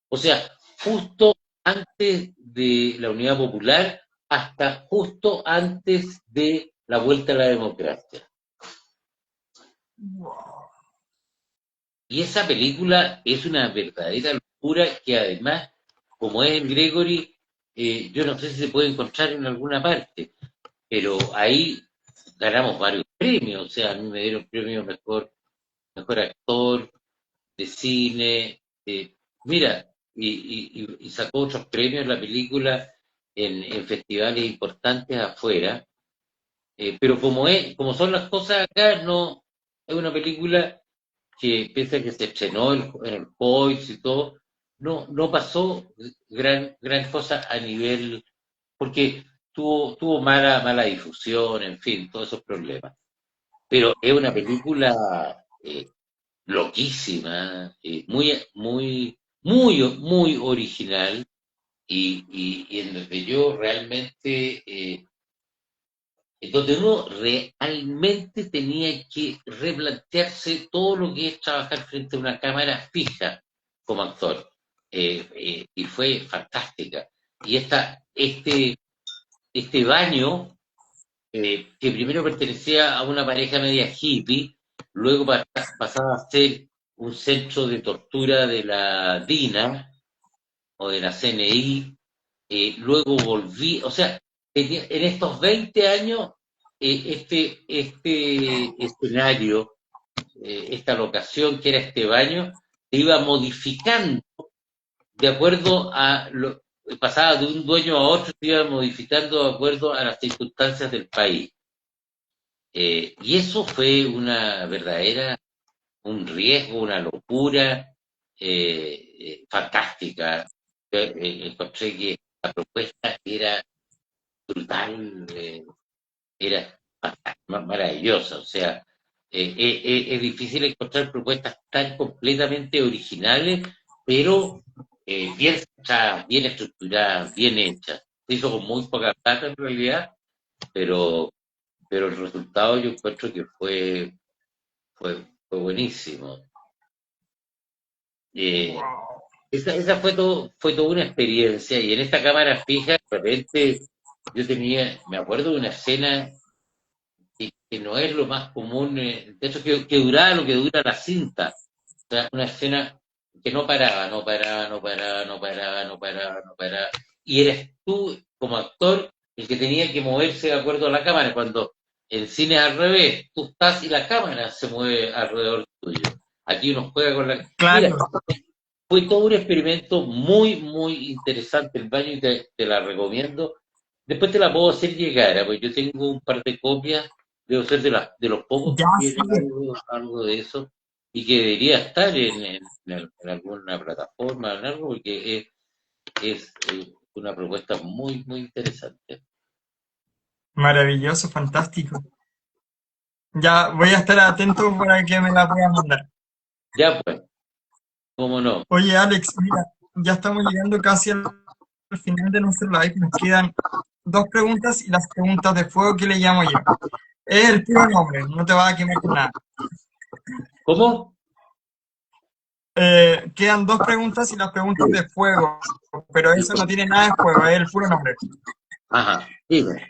O sea, justo antes de la Unidad Popular hasta justo antes de la vuelta a la democracia. Y esa película es una verdadera locura que además, como es el Gregory, yo no sé si se puede encontrar en alguna parte, pero ahí ganamos varios premios, o sea, a mí me dieron premio mejor actor de cine. Mira, y sacó otros premios la película en festivales importantes afuera. Pero como son las cosas acá, no es una película que pese a que se estrenó en el COIS y todo, no pasó gran cosa a nivel, porque tuvo mala difusión, en fin, todos esos problemas. Pero es una película loquísima, muy original y en donde yo realmente donde uno realmente tenía que replantearse todo lo que es trabajar frente a una cámara fija como actor. Y fue fantástica. Y este baño, que primero pertenecía a una pareja media hippie, luego pasaba a ser un centro de tortura de la DINA o de la CNI, luego volví, o sea, en estos 20 años, este escenario, esta locación que era este baño, se iba modificando de acuerdo pasaba de un dueño a otro, se iba modificando de acuerdo a las circunstancias del país. Y eso fue un riesgo, una locura fantástica. Encontré que la propuesta era brutal, era maravillosa. O sea, es difícil encontrar propuestas tan completamente originales, pero bien pensadas, bien estructuradas, bien hechas. Se hizo con muy poca plata en realidad, pero, pero el resultado yo encuentro que fue buenísimo. Eh, Wow. esa fue toda una experiencia y en esta cámara fija, de repente me acuerdo de una escena que no es lo más común, de hecho que duraba lo que dura la cinta, o sea, una escena que no paraba, no paraba, no paraba, no paraba, no paraba, no paraba, y eres tú como actor el que tenía que moverse de acuerdo a la cámara, cuando en cine es al revés, tú estás y la cámara se mueve alrededor tuyo. Aquí uno juega con la... Mira, Claro. fue todo un experimento muy interesante el baño y te la recomiendo. Después te la puedo hacer llegar, porque yo tengo un par de copias, debo ser de los pocos Ya que sí. tienen algo de eso y que debería estar en alguna plataforma, en algo, porque es una propuesta muy interesante. Maravilloso, fantástico. Ya voy a estar atento para que me la puedan mandar. Ya pues, cómo no. Oye, Alex, mira, ya estamos llegando casi al final de nuestro live. Nos quedan dos preguntas y las preguntas de fuego que le llamo yo. Es el puro nombre, no te vas a quemar con nada. ¿Cómo? Quedan dos preguntas y las preguntas de fuego, pero eso no tiene nada de fuego, es el puro nombre. Ajá, dime.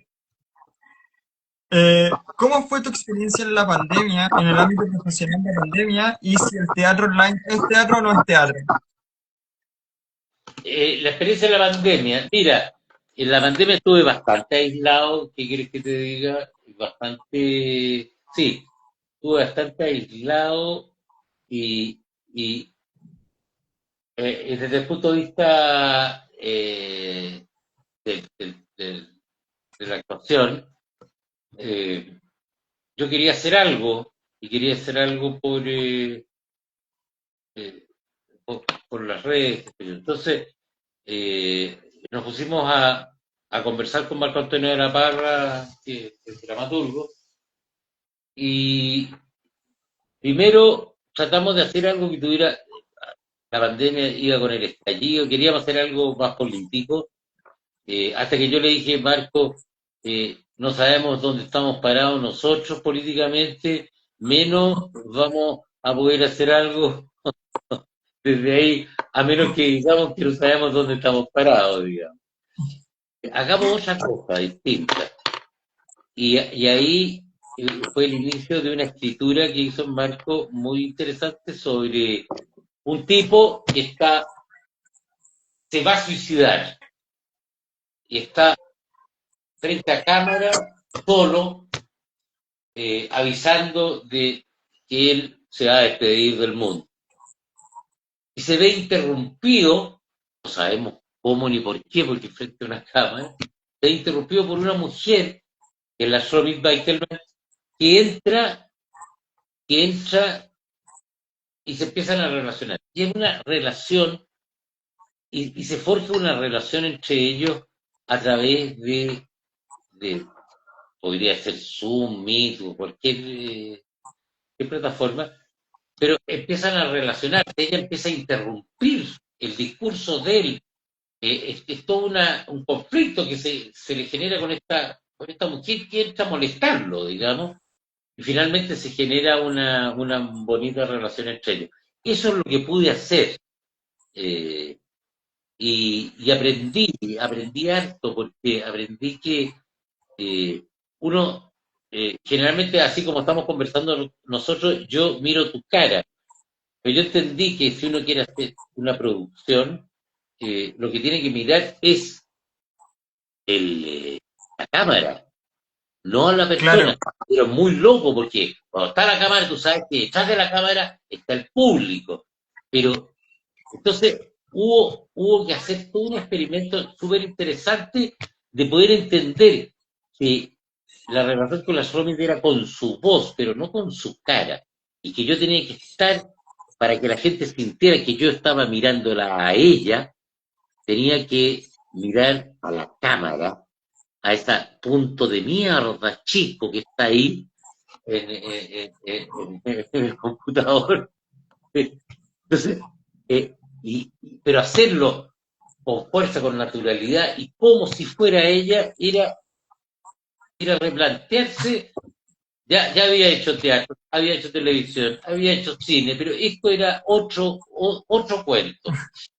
¿Cómo fue tu experiencia en la pandemia, en el ámbito profesional de la pandemia, y si el teatro online es teatro o no es teatro? La experiencia de la pandemia, mira, en la pandemia estuve bastante aislado, ¿qué quieres que te diga? Sí, estuve bastante aislado y desde el punto de vista de la actuación, eh, yo quería hacer algo y quería hacer algo eh, por las redes. Entonces, nos pusimos a conversar con Marco Antonio de la Parra, que es dramaturgo, y primero tratamos de hacer algo que tuviera, la pandemia iba con el estallido, queríamos hacer algo más político, hasta que yo le dije, Marco, no sabemos dónde estamos parados nosotros políticamente, menos vamos a poder hacer algo desde ahí, a menos que digamos que no sabemos dónde estamos parados, digamos. Hagamos otra cosa distinta. Y ahí fue el inicio de una escritura que hizo Marco muy interesante sobre un tipo que se va a suicidar y está frente a cámara, solo, avisando de que él se va a despedir del mundo. Y se ve interrumpido no sabemos cómo ni por qué, porque frente a una cámara, se ha interrumpido por una mujer, que es la Robin Beitelman, que entra y se empiezan a relacionar. Y es una relación, y se forja una relación entre ellos a través de podría ser Zoom, Meet o cualquier plataforma, pero empiezan a relacionarse, ella empieza a interrumpir el discurso de él. Es todo un conflicto que se le genera con esta mujer que entra a molestarlo, digamos, y finalmente se genera una bonita relación entre ellos. Eso es lo que pude hacer. eh, y aprendí harto, porque aprendí que uno, generalmente, así como estamos conversando nosotros, yo miro tu cara, pero yo entendí que si uno quiere hacer una producción, lo que tiene que mirar es la cámara, no a la persona. Claro, Pero muy loco, porque cuando está la cámara, tú sabes que detrás de la cámara está el público. Pero entonces hubo que hacer todo un experimento súper interesante de poder entender que la relación con las Romy era con su voz, pero no con su cara. Y que yo tenía que estar, para que la gente sintiera que yo estaba mirándola a ella, tenía que mirar a la cámara, a ese punto de mierda chico que está ahí en el computador. Entonces, pero hacerlo con fuerza, con naturalidad y como si fuera ella, era replantearse. Ya había hecho teatro, había hecho televisión, había hecho cine, pero esto era otro cuento.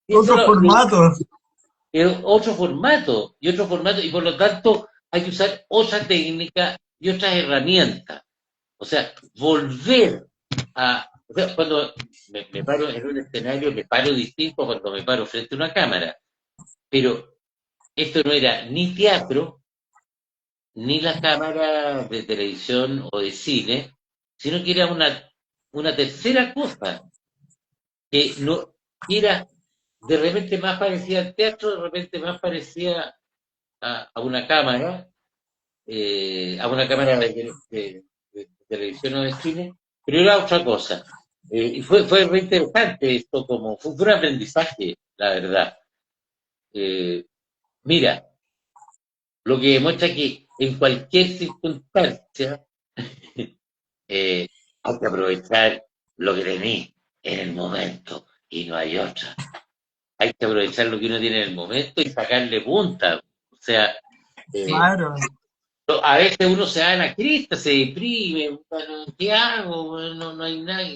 Y eso otro formato. era otro formato, y por lo tanto hay que usar otra técnica y otras herramientas. O sea, volver a. O sea, cuando me paro en un escenario, me paro distinto a cuando me paro frente a una cámara. Pero esto no era ni teatro, ni la cámara de televisión o de cine, sino que era una tercera cosa, que no era de repente más parecida al teatro, de repente más parecía a una cámara de televisión o de cine, pero era otra cosa. Y fue re interesante esto, fue un aprendizaje, la verdad. Eh, Mira, lo que demuestra que en cualquier circunstancia eh, hay que aprovechar lo que tenés en el momento y no hay otra. Hay que aprovechar lo que uno tiene en el momento y sacarle punta. O sea, eh, Claro. a veces uno se da en la crista, se deprime, bueno, ¿qué hago? Bueno, no hay nada.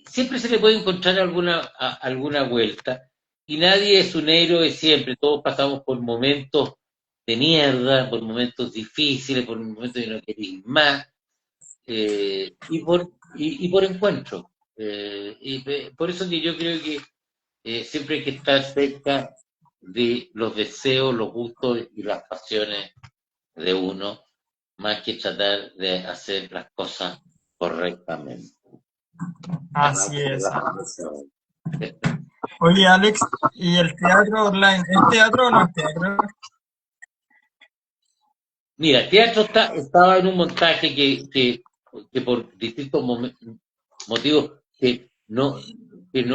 Siempre se le puede encontrar alguna vuelta y nadie es un héroe siempre, todos pasamos por momentos de mierda, por momentos difíciles, por momentos de no querer más, y por encuentro. Por eso que yo creo que siempre hay que estar cerca de los deseos, los gustos y las pasiones de uno, más que tratar de hacer las cosas correctamente. Así es. Oye, Alex, ¿y el teatro online? ¿Es teatro o no es teatro? Mira, teatro estaba en un montaje que por distintos motivos que no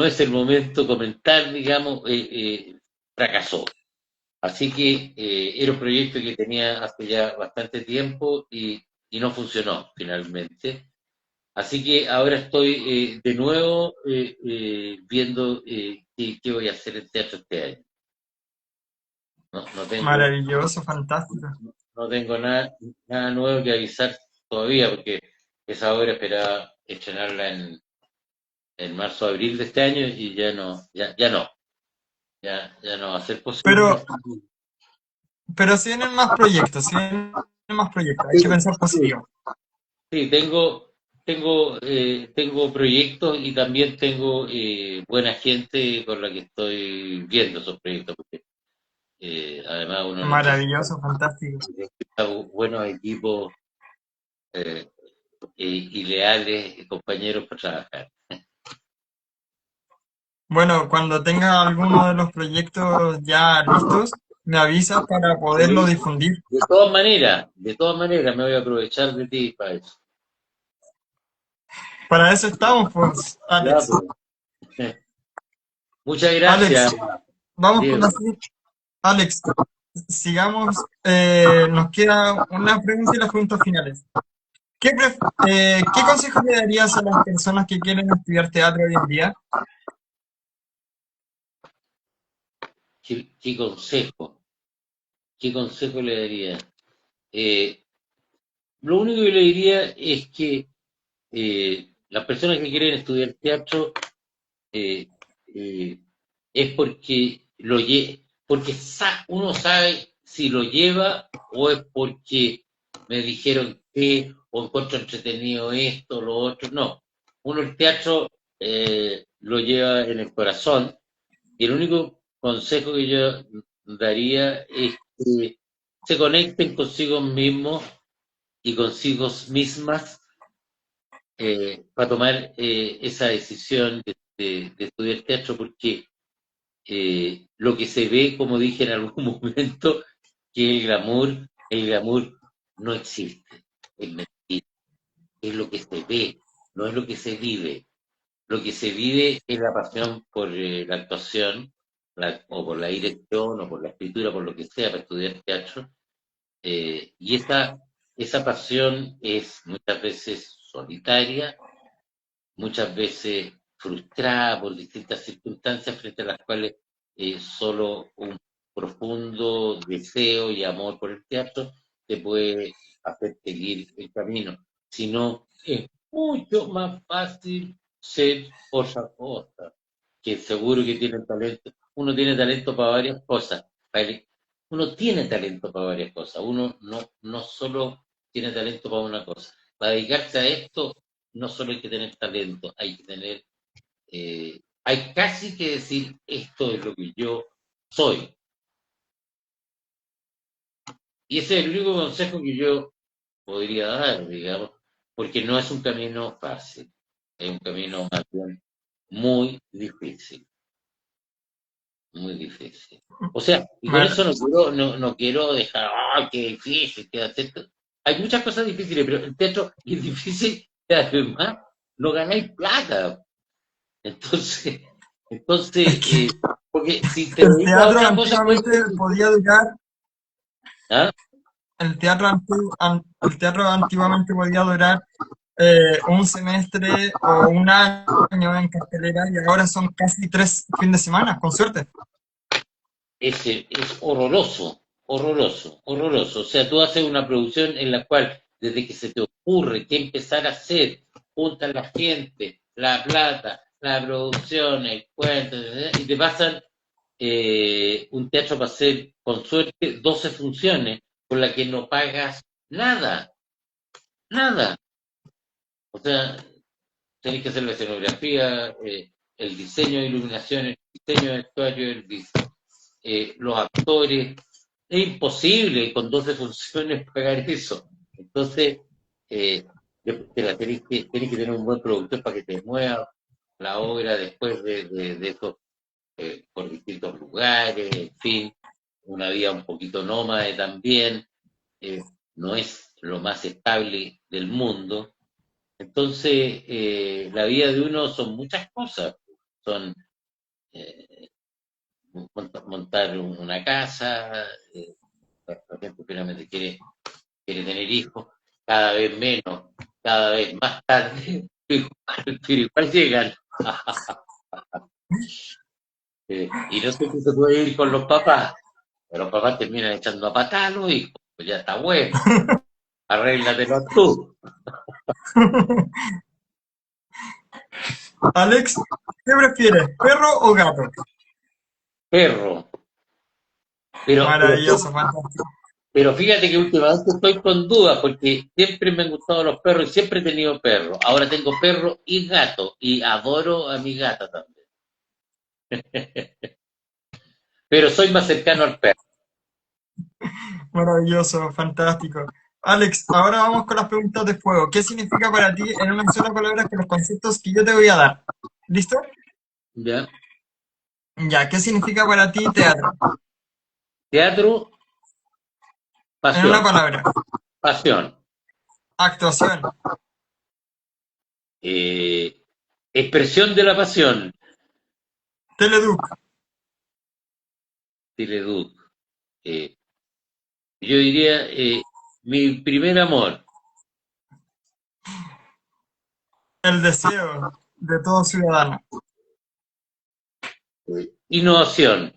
es el momento comentar, digamos, fracasó. Así que era un proyecto que tenía hace ya bastante tiempo y no funcionó finalmente. Así que ahora estoy de nuevo viendo qué voy a hacer en teatro este año. No tengo, Maravilloso, fantástico. no tengo nada nuevo que avisar todavía, porque esa obra esperaba estrenarla en marzo o abril de este año y ya no va a ser posible. Pero, pero si vienen más proyectos, si vienen más proyectos, hay que pensar Sí, positivo. sí, tengo proyectos y también tengo buena gente con la que estoy viendo esos proyectos, porque además uno Maravilloso, fantástico. necesita buenos equipos eh, y leales compañeros para trabajar. Bueno, cuando tenga alguno de los proyectos ya listos, me avisas para poderlo Sí. difundir. De todas maneras me voy a aprovechar de ti para eso. Para eso estamos, pues, Ya, Alex. pues. Muchas Alex, gracias, vamos con la Diego. siguiente. Alex, sigamos. Nos queda una pregunta y las preguntas finales. ¿Qué consejo le darías a las personas que quieren estudiar teatro hoy en día? ¿Qué consejo? ¿Qué consejo le daría? Eh, lo único que le diría es que las personas que quieren estudiar teatro eh, eh, es porque uno sabe si lo lleva o es porque me dijeron que o encuentro entretenido esto, lo otro. No, uno el teatro lo lleva en el corazón y el único consejo que yo daría es que se conecten consigo mismos y consigo mismas para tomar esa decisión de estudiar teatro, porque lo que se ve, como dije en algún momento, que el glamour no existe, es mentira, es lo que se ve, no es lo que se vive. Lo que se vive es la pasión por la actuación, o por la dirección, o por la escritura, por lo que sea, para estudiar teatro. Y esa pasión es muchas veces solitaria, muchas veces frustrada por distintas circunstancias frente a las cuales solo un profundo deseo y amor por el teatro te puede hacer seguir el camino. Si no, es mucho más fácil ser otra cosa, que seguro que tienen talento. Uno tiene talento para varias cosas. Uno tiene talento para varias cosas. Uno no solo tiene talento para una cosa. Para dedicarse a esto, no solo hay que tener talento, hay que tener, hay casi que decir, esto es lo que yo soy. Y ese es el único consejo que yo podría dar, digamos, porque no es un camino fácil, es un camino más bien muy difícil, muy difícil. O sea, y con Mar- eso no quiero dejar, ¡ah, qué difícil! Qué hacer! Hay muchas cosas difíciles, pero el teatro es difícil y además no ganáis plata. Entonces, es entonces que porque si te el dedicas a teatro otra cosa, puede antiguamente ser podía difícil. durar, ¿Ah? el teatro antiguamente podía durar un semestre o un año en cartelera y ahora son casi 3 fines de semana, con suerte. Es horroroso, horroroso, horroroso. O sea, tú haces una producción en la cual, desde que se te ocurre qué empezar a hacer, juntan la gente, la plata, la producción, el cuento, y te pasan un teatro para hacer, con suerte, 12 funciones, con las que no pagas nada, nada. O sea, tenés que hacer la escenografía, el diseño de iluminación, el diseño de vestuario, los actores. Es imposible con 12 funciones pagar eso. Entonces, eh, tenés que tener un buen productor para que te mueva la obra después de eso por distintos lugares, en fin, una vida un poquito nómade también. No es lo más estable del mundo. Entonces, la vida de uno son muchas cosas. Son eh, montar una casa, la gente finalmente quiere tener hijos, cada vez menos, cada vez más tarde, pero igual llegan. Y no sé si se puede ir con los papás, pero los papás terminan echando a patar a los hijos, pues ya está bueno, arréglatelo tú, Alex, ¿qué prefieres, perro o gato? perro. Pero Maravilloso, fantástico. Pero fíjate que últimamente estoy con dudas porque siempre me han gustado los perros y siempre he tenido perros. Ahora tengo perro y gato y adoro a mi gata también. Pero soy más cercano al perro. Maravilloso, fantástico. Alex, ahora vamos con las preguntas de fuego. ¿Qué significa para ti en una sola palabra con los conceptos que yo te voy a dar? ¿Listo? ¿Ya? Ya, ¿qué significa para ti teatro? Teatro, En una pasión. palabra. Pasión. Actuación. Eh, expresión de la pasión. Teleduc. Teleduc. Eh, yo diría mi primer amor. El deseo de todo ciudadano. Innovación.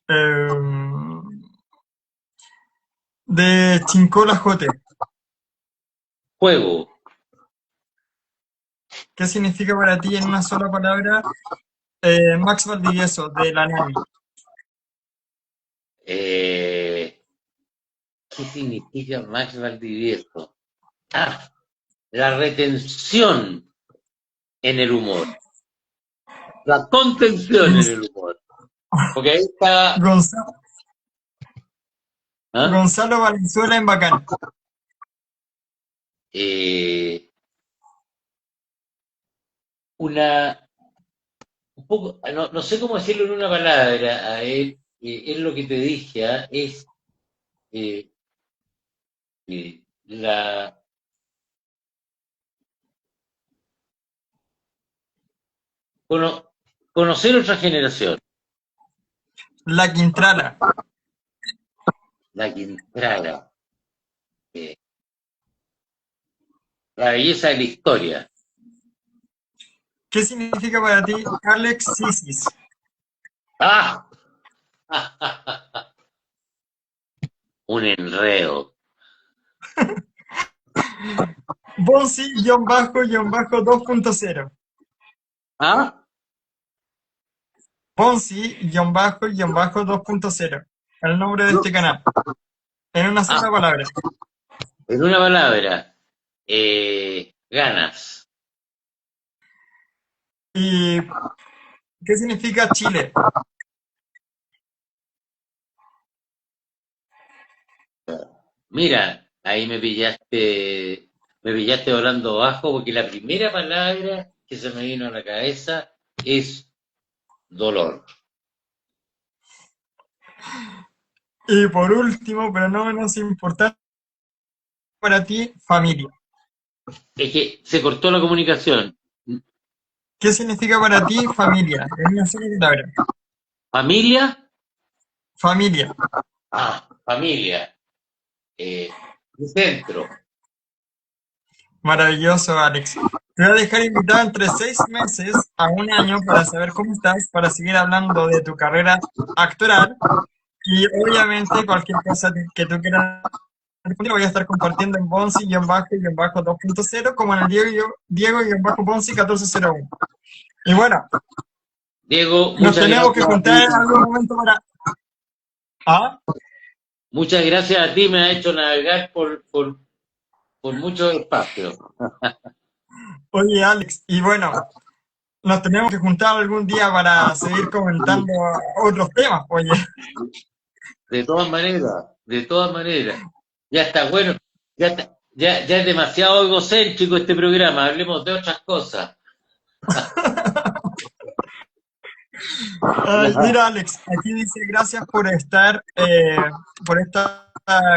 Em, de Chincola Jote. Juego. ¿Qué significa para ti en una sola palabra? Max Valdivieso, de La Nani. Eh, ¿Qué significa Max Valdivieso? Ah, la retención en el humor. La contención en Gonz- el humor. Porque ahí está. Gonza- ¿Ah? Gonzalo Valenzuela en Bacán. Eh, una. Un poco. No sé cómo decirlo en una palabra a él. Es lo que te dije. Es eh, la. Cono- conocer otra generación. La Quintrala. La Quintrala. eh, la belleza de la historia. ¿Qué significa para ti Alex Sisis? ¡Ah! Un enredo. Bonzi-2.0. ¿Ah? Bonzi-2.0. El nombre de No. este canal. En una Ah, sola palabra. en una palabra. Ganas. ¿Y qué significa Chile? Mira, ahí me pillaste hablando bajo porque la primera palabra que se me vino a la cabeza es dolor. Y por último, pero no menos importante para ti, familia. Es que se cortó la comunicación. ¿Qué significa para ti familia? En una sola palabra. Familia, Familia. familia, mi centro. Maravilloso, Alex. Te voy a dejar invitado entre 6 meses a un año para saber cómo estás, para seguir hablando de tu carrera actoral y obviamente cualquier cosa que tú quieras responder lo voy a estar compartiendo en Bonzi-2.0 como en el Diego-Bonzi 1401. Y bueno, Diego, nos muchas tenemos que gracias a juntar en ti. algún momento para... ¿Ah? Muchas gracias a ti, me ha hecho navegar por muchos espacios. Oye, Alex, y bueno, nos tenemos que juntar algún día para seguir comentando otros temas, oye. De todas maneras, de todas maneras. Ya está, bueno, ya es demasiado egocéntrico este programa, hablemos de otras cosas. Ay, mira, Alex, aquí dice gracias por estar, por esta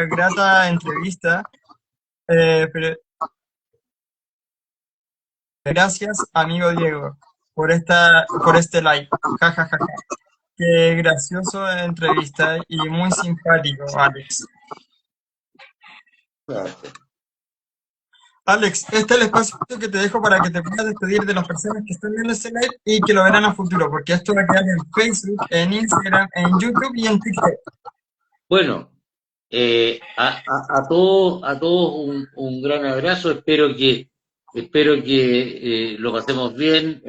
grata entrevista. Pero gracias, amigo Diego, por este like. Ja, ja, ja, ja. Qué gracioso entrevista y muy simpático, Alex. Alex, este es el espacio que te dejo para que te puedas despedir de las personas que están viendo este live y que lo verán a futuro, porque esto va a quedar en Facebook, en Instagram, en YouTube y en TikTok. Bueno, a todos un gran abrazo. Espero que lo pasemos bien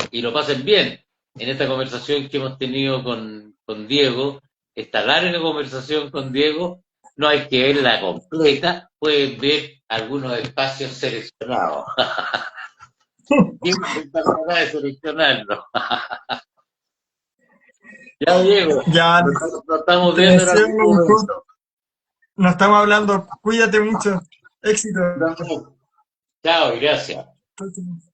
y lo pasen bien en esta conversación que hemos tenido con Diego, esta larga conversación con Diego. No hay que verla completa, pueden ver algunos espacios seleccionados. Diego se encargará de seleccionarlo. Ya, Diego, Ya, nos, Alex, nos estamos te viendo en deseo algún lo mejor. momento. Nos estamos hablando. Cuídate mucho. Éxito. Chao y gracias. Chao, chao.